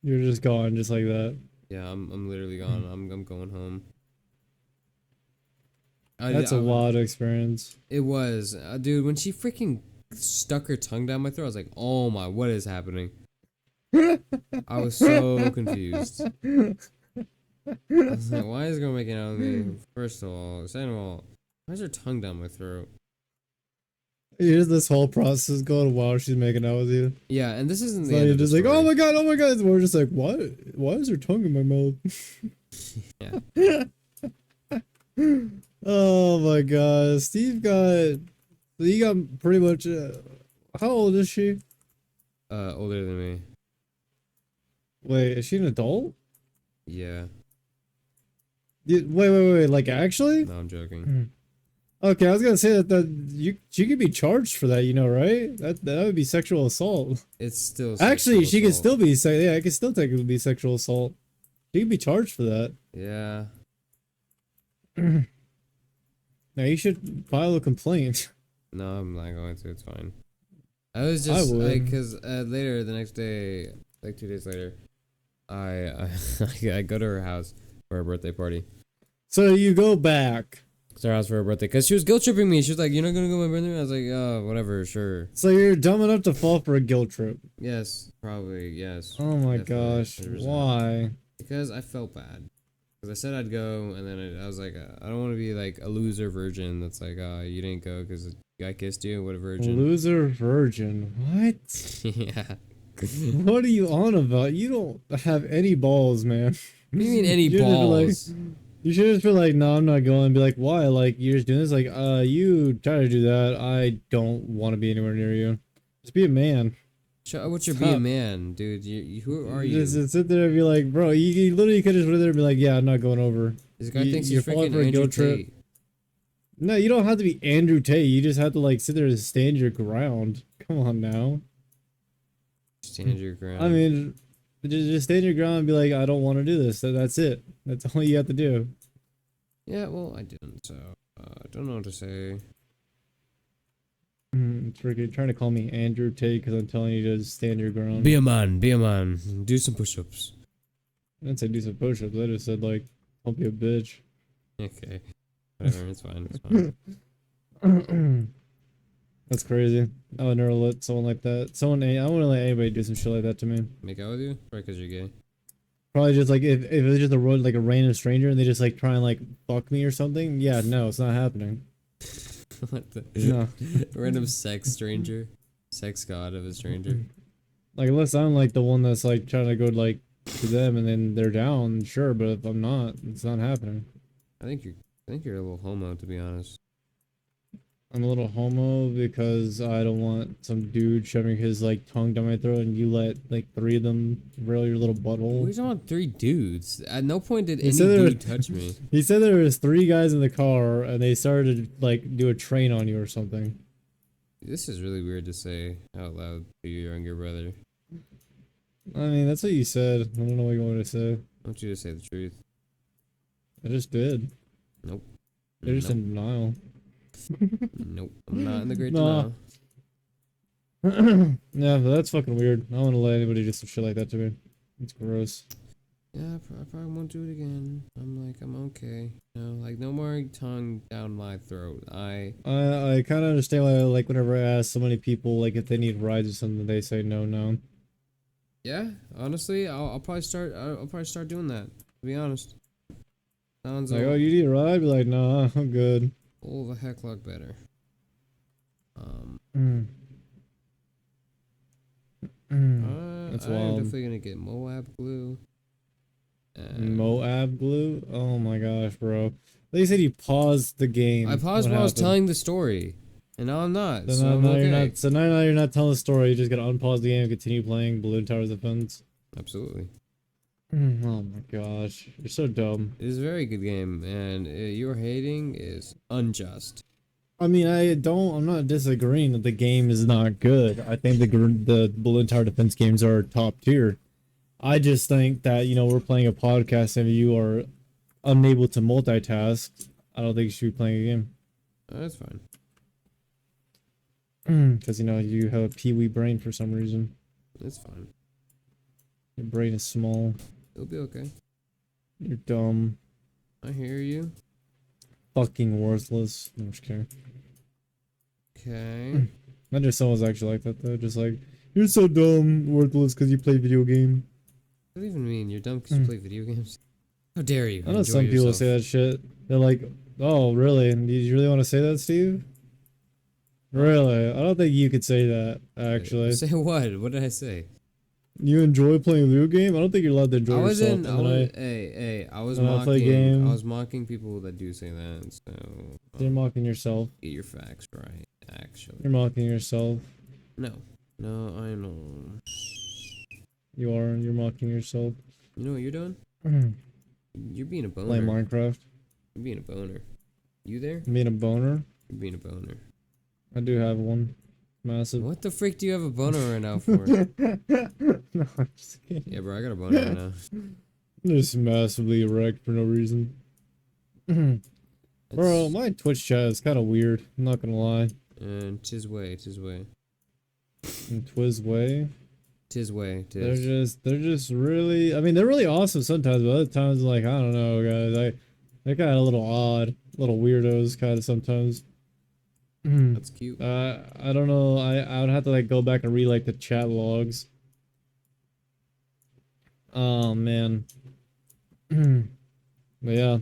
You're just gone, just like that. Yeah, I'm literally gone. I'm going home. That's a wild experience. It was, dude. When she freaking stuck her tongue down my throat, I was like, "Oh my, what is happening?" I was so confused. I was like, why is girl making out with me? First of all, second of all, why is her tongue down my throat? Here's this whole process going while she's making out with you. Yeah, and this isn't the So end you're of the just like, story. oh my god. We're just like, what? Why is her tongue in my mouth? Yeah. Oh my god. He got pretty much, how old is she? Older than me. Wait, is she an adult? Yeah. Wait, like actually? No, I'm joking. Okay, I was gonna say she could be charged for that, you know, right? That would be sexual assault. It's still Actually, sexual she could assault. still be yeah, it could still technically be sexual assault. She could be charged for that. Yeah. Now you should file a complaint. No, I'm not going to. It's fine. I was I just like, would. cause later the next day, like 2 days later, I go to her house for her birthday party. So you go back. It's her house for her birthday, cause she was guilt tripping me. She was like, "You're not gonna go to my birthday?" I was like, "Oh, whatever, sure." So you're dumb enough to fall for a guilt trip. Yes, probably yes. Oh my Definitely, gosh. 100%. Why? Because I felt bad. Because I said I'd go, and then I was like, I don't want to be like a loser virgin that's like, you didn't go because I kissed you. What a virgin. Loser virgin. What? Yeah. What are you on about? You don't have any balls, man. What do you mean any You should just be like- balls? You should just be like, no, I'm not going. Be like, why? Like, you're just doing this? Like, you try to do that. I don't want to be anywhere near you. Just be a man. Show out what you're Stop. being, man, dude. Who are you? Just sit there and be like, bro, you literally could just sit there and be like, yeah, I'm not going over. This guy thinks you're he's falling freaking for a Andrew guilt trip. Tate. No, you don't have to be Andrew Tate. You just have to like sit there and stand your ground. Come on now. Stand your ground. I mean, just stand your ground and be like, I don't want to do this. That's it. That's all you have to do. Yeah, well, I didn't, so I don't know what to say. It's freaking trying to call me Andrew Tate because I'm telling you to stand your ground. Be a man, be a man. Do some push-ups. I didn't say do some push-ups. I just said like, don't be a bitch. Okay, whatever. It's fine. It's fine. That's crazy. I would never let someone like that. I wouldn't let anybody do some shit like that to me. Make out with you? Probably because you're gay. Probably just like if it was just like a random stranger and they just like try and like fuck me or something. Yeah, no, it's not happening. What the? No. Random sex stranger, sex god of a stranger. Like unless I'm like the one that's like trying to go like to them and then they're down, sure. But if I'm not, it's not happening. I think you're a little homo, to be honest. I'm a little homo because I don't want some dude shoving his like tongue down my throat and you let like 3 of them rail your little butthole. We don't want 3 dudes. At no point did He any said there dude touch me. He said there was 3 guys in the car and they started to like do a train on you or something. This is really weird to say out loud to your younger brother. I mean, that's what you said. I don't know what you want me to say. I want you to say the truth. I just did. Nope. They're just Nope. in denial. Nope. I'm not in the great Nah. denial. Yeah, but that's fucking weird. I don't want to let anybody do some shit like that to me. It's gross. Yeah, I probably won't do it again. I'm okay. You know, like no more tongue down my throat. I kind of understand why like whenever I ask so many people like if they need rides or something, they say no. Yeah, honestly, I'll probably start doing that. To be honest, sounds Like, a oh, you need a ride? I'd be like, nah, I'm good. whole the heck lot better. That's I'm wild. definitely gonna get Moab glue. And Moab glue? Oh my gosh, bro. They said you paused the game. I paused What while I was happened? telling the story, and now I'm not. So So now, I'm now okay. you're not. So now you're not telling the story. You're just gonna unpause the game and continue playing Balloon Towers Defense. Absolutely, Oh my gosh, you're so dumb. it is a very good game, and your hating is unjust. I mean, I'm not disagreeing that the game is not good. I think the Balloon Tower Defense games are top tier. I just think that, we're playing a podcast and you are unable to multitask. I don't think you should be playing a game. That's fine. Because, you have a peewee brain for some reason. It's fine. Your brain is small. It'll be okay. You're dumb. I hear you. Fucking worthless. No, I'm just kidding. Okay. Imagine if someone was actually like that, though. Just like, you're so dumb, worthless, because you play video game. What does that even mean? You're dumb because you play video games? How dare you? I know Enjoy some people yourself. say that shit. They're like, "Oh, really? Did you really want to say that, Steve? Huh? Really? I don't think you could say that. Actually, Say what? What did I say? you enjoy playing a video game. I don't think you're allowed to enjoy I yourself. wasn't. I And then was. Hey. I was I play a mocking. I game. was mocking people that do say that. So You're mocking yourself. get your facts right. Actually, You're mocking yourself. no. No, I know. You are. You're mocking yourself. You know what you're doing? You're being a Play boner. Minecraft. You're being a boner. You there? Being a boner. You're being a boner. I do have one. Massive. What the freak do you have a boner right now for? No, I'm just kidding. Yeah, bro, I got a boner right now. Just massively erect for no reason. Bro, It's- my Twitch chat is kind of weird. I'm not gonna lie. And tis way. In Twiz way, Tis way. they're Tis. just really. I mean, they're really awesome sometimes, but other times, like I don't know, guys. They're kind of a little odd, little weirdos, kind of sometimes. That's cute. I don't know. I would have to like go back and read like the chat logs. Oh man. But yeah,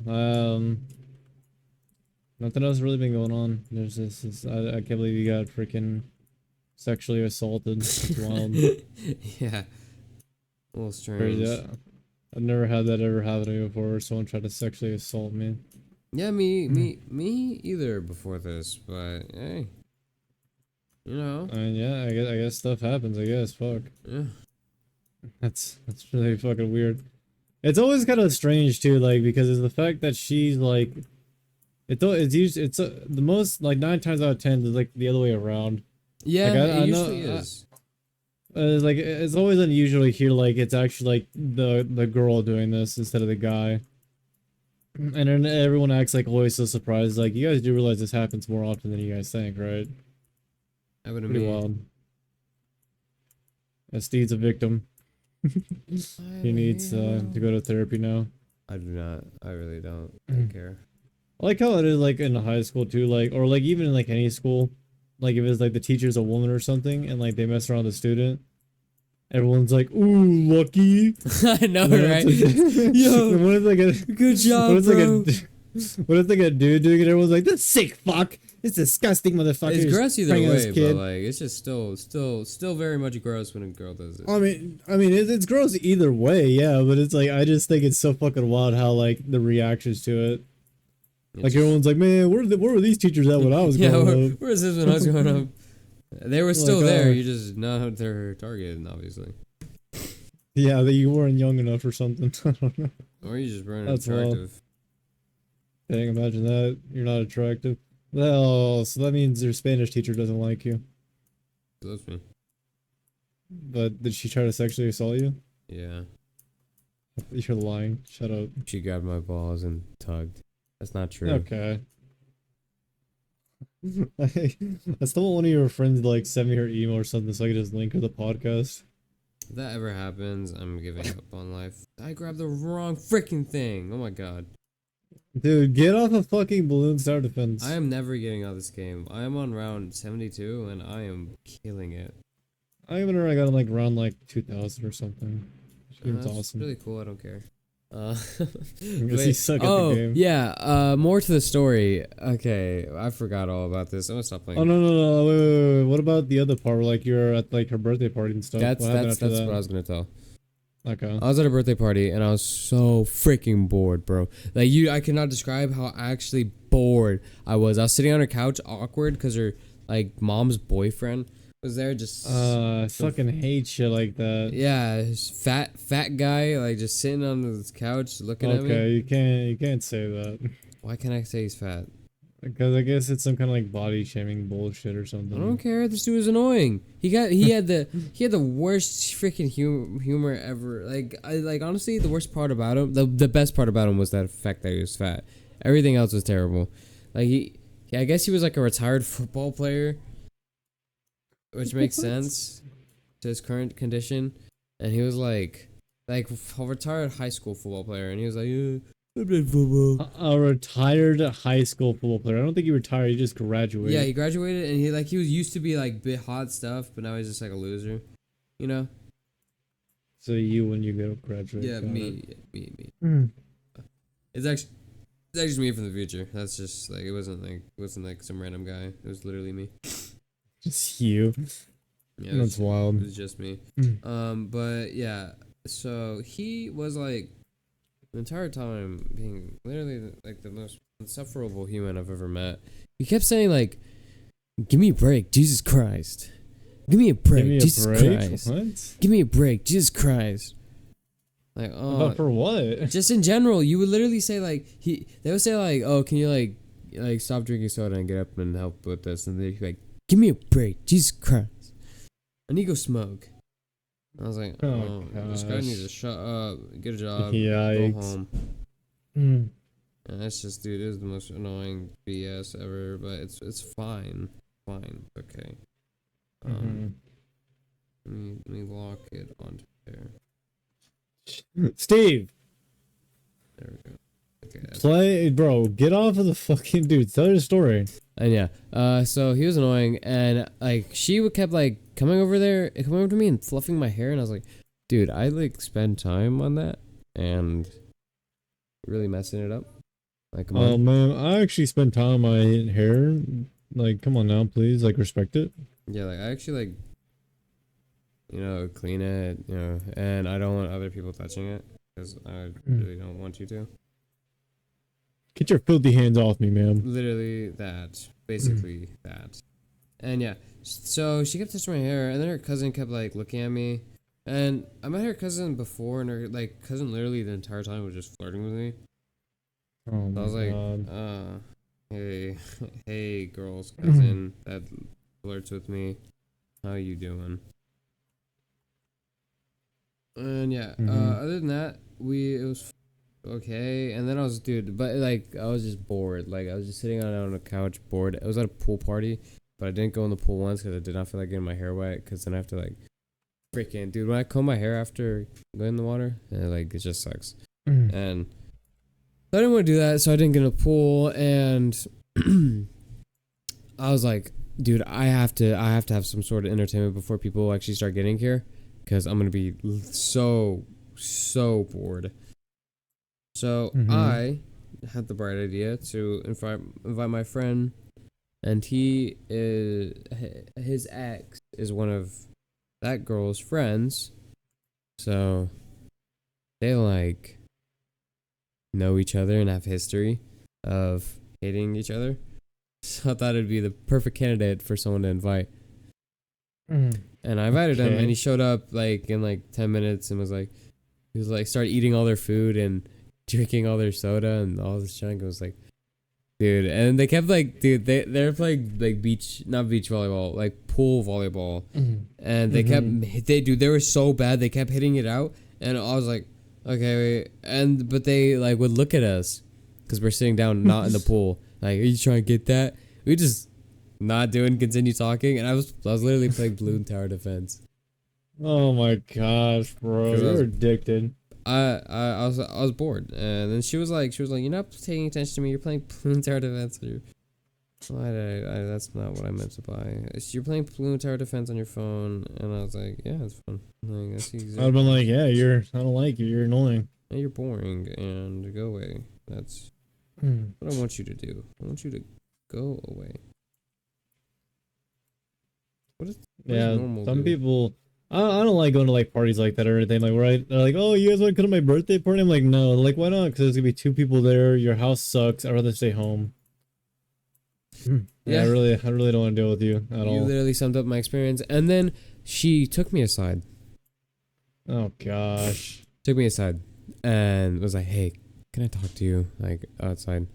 nothing else really been going on. There's this I can't believe you got freaking sexually assaulted. It's wild. Yeah. A little Crazy. strange. I've never had that ever happen to me before. Someone tried to sexually assault me. Yeah, me either before this, but hey. You know. I mean, yeah, I guess stuff happens. I guess. Fuck. Yeah. That's really fucking weird. It's always kind of strange too, like because it's the fact that she's like, it's usually the most like 9 times out of 10 is like the other way around. Yeah, Like, I it know- usually is. It's like it's always unusual to hear like it's actually like the girl doing this instead of the guy. And then everyone acts like always so surprised. Like you guys do realize this happens more often than you guys think, right? Happened to Pretty me. wild. Steve's a victim. He needs to go to therapy now. I do not. I really don't. I don't care. I like how it is like in high school too, like or like even in like any school, like if it's like the teacher's a woman or something and like they mess around with the student, everyone's like, "Ooh, lucky." I know, And then right? it's- Yo, and what if like a good job, what if bro. like a what if like a dude doing it? Everyone's like, "That's sick, fuck. It's disgusting, motherfucker." It's He's gross either preying on this way, but kid." like it's just still very much gross when a girl does it. I mean, it's gross either way, yeah. But it's like I just think it's so fucking wild how like the reactions to it. Like It's- everyone's like, "Man, where were these teachers at when I was yeah, growing up?" where was this when I was growing up? They were still Like, there. You just not their target, obviously. Yeah, that you weren't young enough or something. I don't know. Or you just weren't That's wild. attractive. Dang, imagine that. You're not attractive. Well, so that means your Spanish teacher doesn't like you. She loves me. But did she try to sexually assault you? Yeah. You're lying. Shut up. She grabbed my balls and tugged. That's not true. Okay. I still want one of your friends to like send me her email or something so I can just link her the podcast. If that ever happens, I'm giving up on life. I grabbed the wrong freaking thing. Oh my god. Dude, get off of fucking Balloon Star Defense. I am never getting out of this game. I am on round 72 and I am killing it. I even I got in like around like 2000 or something. It's That's awesome. really cool. I don't care. Because you suck at the game. yeah. More to the story. Okay, I forgot all about this. I'm gonna stop playing. Oh no! Wait. What about the other part? Where, like you're at like her birthday party and stuff. That's what happened after what I that? was gonna tell. Okay. I was at a birthday party and I was so freaking bored, bro. Like I cannot describe how actually bored I was. I was sitting on her couch, awkward, because her like mom's boyfriend was there. Just I fucking hate shit like that. yeah, this fat guy, like just sitting on this couch looking at me. Okay, you can't say that Why can't I say he's fat? because I guess it's some kind of like body shaming bullshit or something. I don't care. This dude was annoying. He had the worst freaking humor ever. Like honestly, the worst part about him, the best part about him was that fact that he was fat. Everything else was terrible. Like I guess he was like a retired football player, which makes sense to his current condition. And he was like a retired high school football player, and he was like, I played football. A retired high school football player. I don't think he retired. He just graduated. Yeah, he graduated, and he was used to be like bit hot stuff, but now he's just like a loser, you know? So you when you go graduate. Yeah, got me. it. It's actually me from the future. That's just like it wasn't like some random guy. It was literally me. Just you. Yeah, That's it wild. was just me. Mm. But yeah. So he was like the entire time being literally like the most insufferable human I've ever met. He kept saying like, "Give me a break, Jesus Christ! Give me a break, Give me a Jesus break? Christ! What? Give me a break, Jesus Christ!" Like, But for what? just in general, you would literally say like they would say like, "Oh, can you like stop drinking soda and get up and help with this?" And they'd be like, "Give me a break, Jesus Christ! I need to go smoke." I was like, Oh, this guy needs to gosh. shut up, get a job, go Yikes. home." Mm. And that's just, dude, it is the most annoying BS ever, but it's fine. Fine. Okay. Mm-hmm. Let me lock it onto there. Steve, There we go. Okay. play, bro. Get off of the fucking dude. Tell your story. And yeah, so he was annoying, and like she would kept like coming over to me and fluffing my hair, and I was like, dude, I like spend time on that, and really messing it up. Like, come Oh on. man, I actually spent time on my hair. Like, come on now, please. Like, respect it. Yeah, like I actually like, clean it, and I don't want other people touching it because I really don't want you to. Get your filthy hands off me, ma'am. Literally that. Basically that. And yeah, so she kept touching my hair, and then her cousin kept like looking at me. And I met her cousin before, and her like cousin literally the entire time was just flirting with me. Oh So I my was like, god. hey, hey, girl's cousin that flirts with me. How you doing? And yeah, other than that, it was okay. And then but like I was just bored. Like I was just sitting on a couch bored. It was at a pool party, but I didn't go in the pool once because I did not feel like getting my hair wet. Because then I have to like freaking dude when I comb my hair after going in the water, and like it just sucks. And I didn't want to do that, so I didn't get in the pool. And I was like, dude, I have to have some sort of entertainment before people actually start getting here, because I'm gonna be so bored. So I had the bright idea to invite my friend, and his ex is one of that girl's friends, so they like know each other and have history of hating each other. So I thought it'd be the perfect candidate for someone to invite. And I invited him, and he showed up like in like 10 minutes and he was like started eating all their food and drinking all their soda and all this junk. I was like, dude, and they kept like, dude, they're playing like not beach volleyball, like pool volleyball, and they were so bad, they kept hitting it out, and I was like, okay, wait. But they like would look at us because we're sitting down, not in the pool. Like, are you trying to get that? We just not doing, continue talking, and I was literally playing Balloon Tower Defense. Oh my gosh, bro, you're addicted. I was bored, and then she was like, you're not paying attention to me. You're playing Balloon Tower Defense. That's not what I meant to buy. You're playing Balloon Tower Defense on your phone, and I was like, yeah, it's fun. Like, I'd been like, yeah, I don't like you. You're annoying. And you're boring, and go away. That's what I want you to do. I want you to go away. What is normal? Some people. I don't like going to like parties like that or anything. Like, right? They're like, oh, you guys want to come to my birthday party? I'm like, no. Like, why not? Because there's gonna be 2 people there. Your house sucks. I'd rather stay home. Yeah, I really don't want to deal with you at all. You literally summed up my experience. And then she took me aside. Oh gosh. Took me aside and was like, hey, can I talk to you like outside?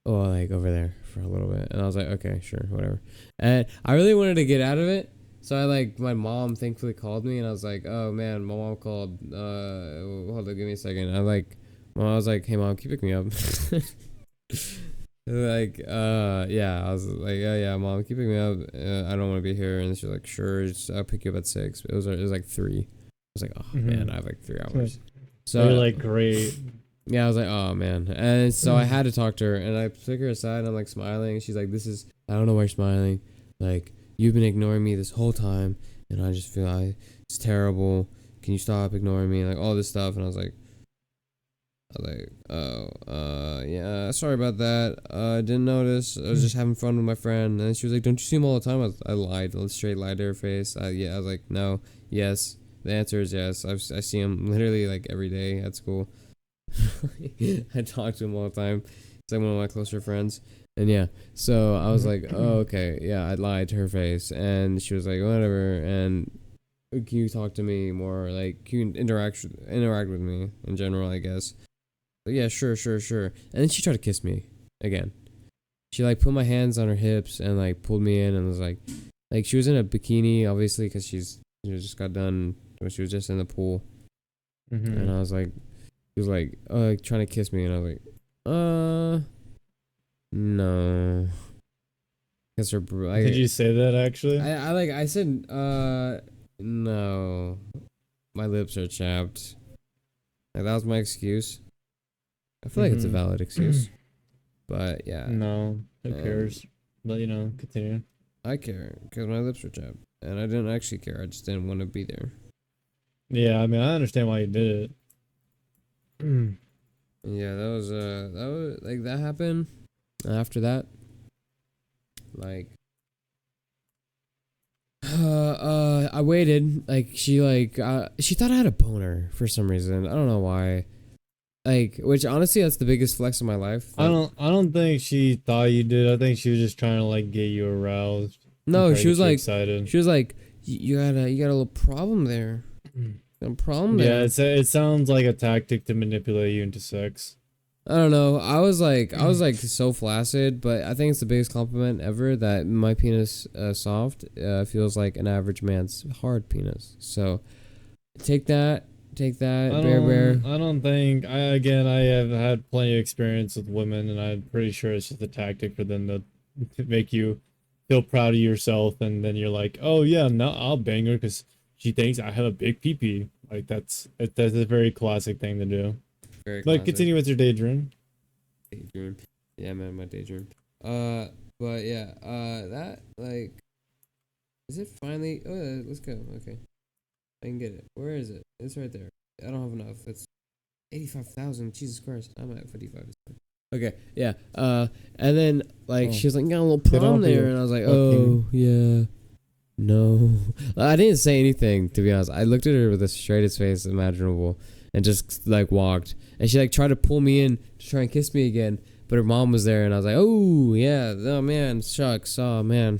Oh, like over there for a little bit. And I was like, okay, sure, whatever. And I really wanted to get out of it. So my mom thankfully called me, and I was like, oh man, my mom called. Hold on, give me a second. I was like, hey mom, can you pick me up? Yeah, I was like, oh yeah, mom, can you pick me up? I don't want to be here. And she's like, sure, I'll pick you up at 6. It was like 3. I was like, oh man, I have like 3 hours. So you're like, great. Yeah, I was like, oh man. And so I had to talk to her, and I took her aside, and I'm like smiling, and she's like, I don't know why you're smiling. Like, you've been ignoring me this whole time, and I just feel like it's terrible. Can you stop ignoring me? Like all this stuff. And I was like, oh, sorry about that. I didn't notice. I was just having fun with my friend. And she was like, don't you see him all the time? I lied. I straight lied to her face. Yeah, I was like, no, yes. The answer is yes. I see him literally like every day at school. I talk to him all the time. He's like one of my closer friends. And yeah, so I was like, oh, okay. Yeah, I lied to her face. And she was like, whatever. And can you talk to me more? Like, can you interact with me in general, I guess. But yeah, sure. And then she tried to kiss me again. She like put my hands on her hips and like pulled me in and was like she was in a bikini, obviously, because she's just got done when she was just in the pool. And I was like, she was like, trying to kiss me, and I was like, no. Cause her, Did you say that actually? I said, no. My lips are chapped. Like, that was my excuse. I feel like it's a valid excuse. But yeah. No, who cares? But continue. I care because my lips were chapped, and I didn't actually care. I just didn't want to be there. Yeah, I mean, I understand why you did it. Yeah, that was like that happened. And after that, like, I waited. Like, she thought I had a boner for some reason. I don't know why. Like, which honestly, that's the biggest flex of my life. I don't think she thought you did. I think she was just trying to like get you aroused. No, she was like excited. She was like, you got a little problem there. A problem there. Yeah, it sounds like a tactic to manipulate you into sex. I don't know. I was like so flaccid, but I think it's the biggest compliment ever that my penis soft feels like an average man's hard penis. So take that, bear. I don't think I have had plenty of experience with women, and I'm pretty sure it's just a tactic for them to make you feel proud of yourself, and then you're like, oh yeah, no, I'll bang her because she thinks I have a big pee-pee. Like that's a very classic thing to do. Very but continue with your daydream. Daydream. Yeah, man, my daydream. But yeah, that, like, is it finally? Oh, let's go. Okay, I can get it. Where is it? It's right there. I don't have enough. It's 85,000. Jesus Christ, I'm at 55. Okay, yeah. And then like she was like, got a little problem there, and I was like, oh yeah. No, I didn't say anything, to be honest. I looked at her with the straightest face imaginable and just like walked. And she like tried to pull me in to try and kiss me again, but her mom was there, and I was like, oh yeah, oh man, shucks, oh man.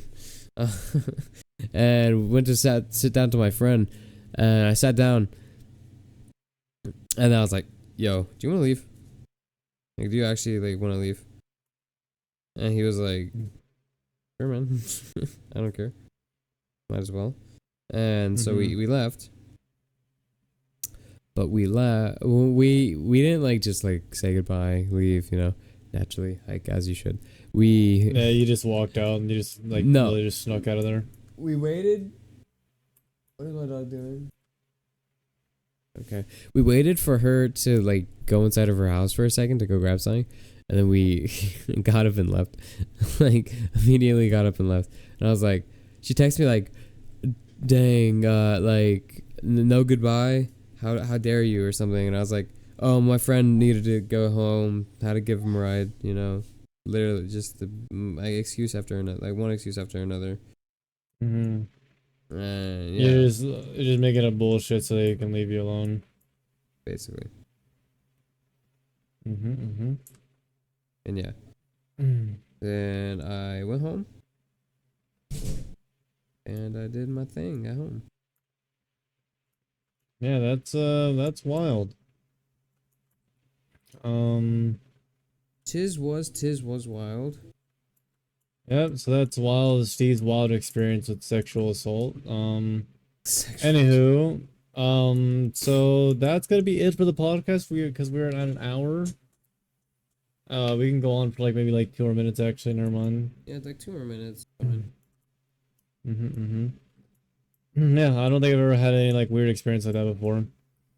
And went to sit down to my friend, and I sat down, and I was like, yo, do you want to leave? Like, do you actually like want to leave? And he was like, sure, man. I don't care. Might as well. And so we left. But we didn't like just like say goodbye, leave, naturally, like as you should. Yeah, you just walked out and you just like really just snuck out of there. We waited. What is my dog doing? Okay. We waited for her to like go inside of her house for a second to go grab something, and then we got up and left. Like immediately got up and left. And I was like, she texted me like, dang, like no goodbye, how dare you, or something. And I was like, oh, my friend needed to go home, had to give him a ride, literally just excuse after another, like one excuse after another. Yeah. You're just making up bullshit so they can leave you alone, basically. And yeah. Then I went home and I did my thing at home. Yeah, that's wild. Tis was wild. Yep, so that's wild. Steve's wild experience with sexual assault. Anywho, so that's gonna be it for the podcast because we're at an hour. We can go on for like maybe like 2 more minutes actually. Never mind. Yeah, it's like 2 more minutes. Yeah, I don't think I've ever had any like weird experience like that before.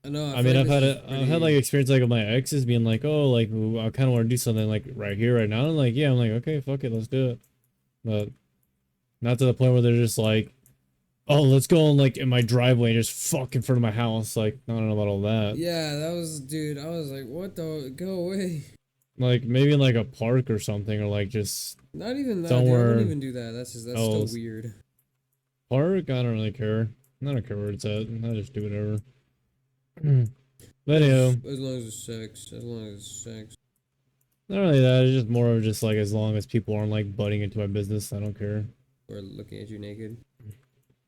No, I mean, I've had like experience like with my exes being like, oh, like I kind of want to do something like right here, right now. And like, yeah, I'm like, okay, fuck it, let's do it. But not to the point where they're just like, oh, let's go on like in my driveway and just fuck in front of my house. Like, I don't know about all that. Yeah, that was, dude. I was like, what the? Go away. Like maybe in like a park or something, or like just Not even that. Dude, I somewhere. wouldn't even do that. That's Oh, still weird. park? I don't really care. I don't care where it's at. I just do whatever. But anyhow, As long as it's sex. As long as it's sex. not really that. It's just more of just like as long as people aren't like butting into my business, I don't care. Or looking at you naked.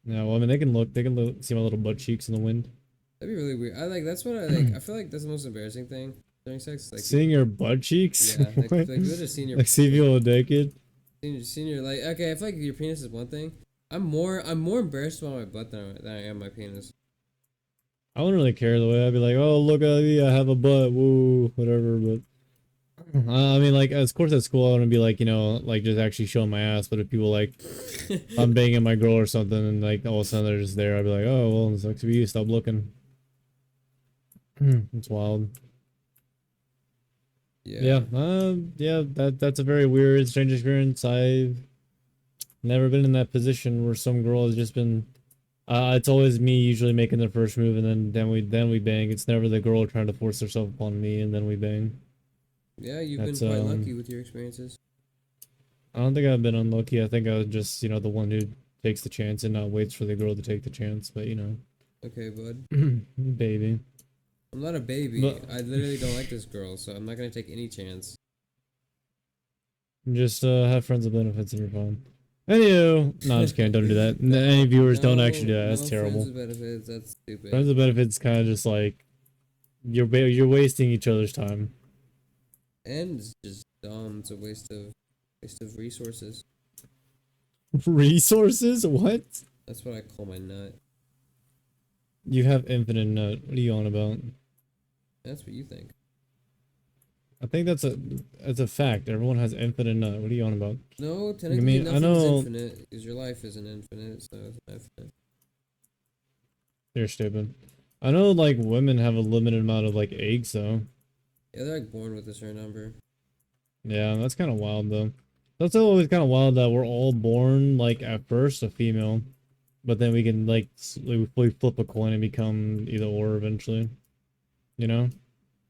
Yeah, well, I mean, they can look. They can look, see my little butt cheeks in the wind. That'd be really weird. That's what I like. I feel like that's the most embarrassing thing during sex. Like Seeing your butt cheeks? yeah, like What? people just seeing your Like see people naked? seeing your like. Okay, I feel like your penis is one thing. I'm more embarrassed about my butt than I am my penis. I wouldn't really care the way I'd be like, oh, look at me, I have a butt, woo, whatever. But I mean, like, of course, at school, I wouldn't be like, you know, like just actually showing my ass. But if people like, I'm banging my girl or something, and like all of a sudden they're just there, I'd be like, oh, well, it sucks to be you. Stop looking. It's wild. Yeah. Yeah. That's a very weird, strange experience. I've never been in that position where some girl has just been. It's always me usually making the first move, and then we bang. It's never the girl trying to force herself upon me, and then we bang. Yeah, you've That's been quite lucky with your experiences. I don't think I've been unlucky. I think I was just, you know, the one who takes the chance and not waits for the girl to take the chance. But you know, Okay, bud. baby. I'm not a baby. But I literally don't like this girl, so I'm not gonna take any chance. just have friends with benefits and you're fine. Anywho, no, I'm just kidding. Don't do that. Any viewers don't actually do that. That's terrible. Friends with benefits. That's stupid. Friends with benefits kind of just like you're wasting each other's time. And it's just dumb. It's a waste of resources. Resources? What? That's what I call my nut. You have infinite nut. What are you on about? That's what you think. I think that's a fact. Everyone has infinite nut. What are you on about? No, technically mean, I nothing's know infinite because your life isn't infinite, so it's not infinite. you're stupid. I know like women have a limited amount of like eggs though. Yeah, they're like born with a certain number. Yeah, that's kind of wild though. That's always kind of wild that we're all born like at first a female, but then we can like we flip a coin and become either or eventually. You know?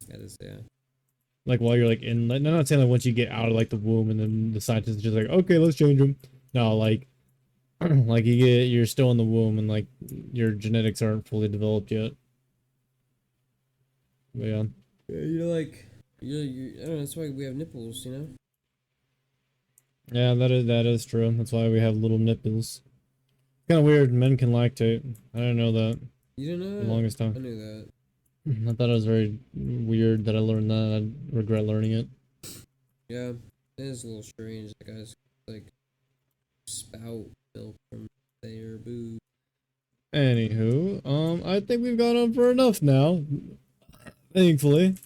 That is, yeah. Like while you're like in, like, I'm not saying like once you get out of like the womb and then the scientists are just like, okay, let's change them. No, like, like you're still in the womb and like your genetics aren't fully developed yet. But yeah. Yeah, you're like, I don't know. That's why we have nipples, you know. Yeah, that is true. That's why we have little nipples. Kind of weird. Men can lactate. I didn't know that. You didn't know The that? longest I time. knew that. I thought it was very weird that I learned that. I regret learning it. Yeah, it is a little strange. The guys like spout milk from their boob. Anywho, I think we've gone on for enough now. Thankfully.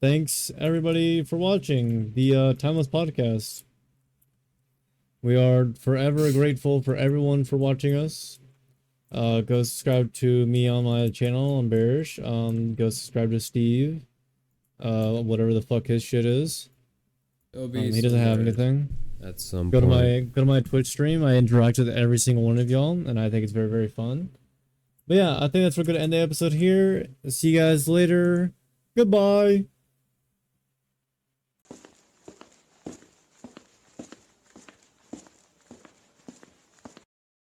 Thanks everybody for watching the Timeless Podcast. We are forever grateful for everyone for watching us. Go subscribe to me on my channel on Bearish. Go subscribe to Steve. Whatever the fuck his shit is. He doesn't have anything. At some Go point. to my Twitch stream. I interact with every single one of y'all, and I think it's very, very fun. But yeah, I think that's where we're gonna end the episode here. See you guys later. Goodbye.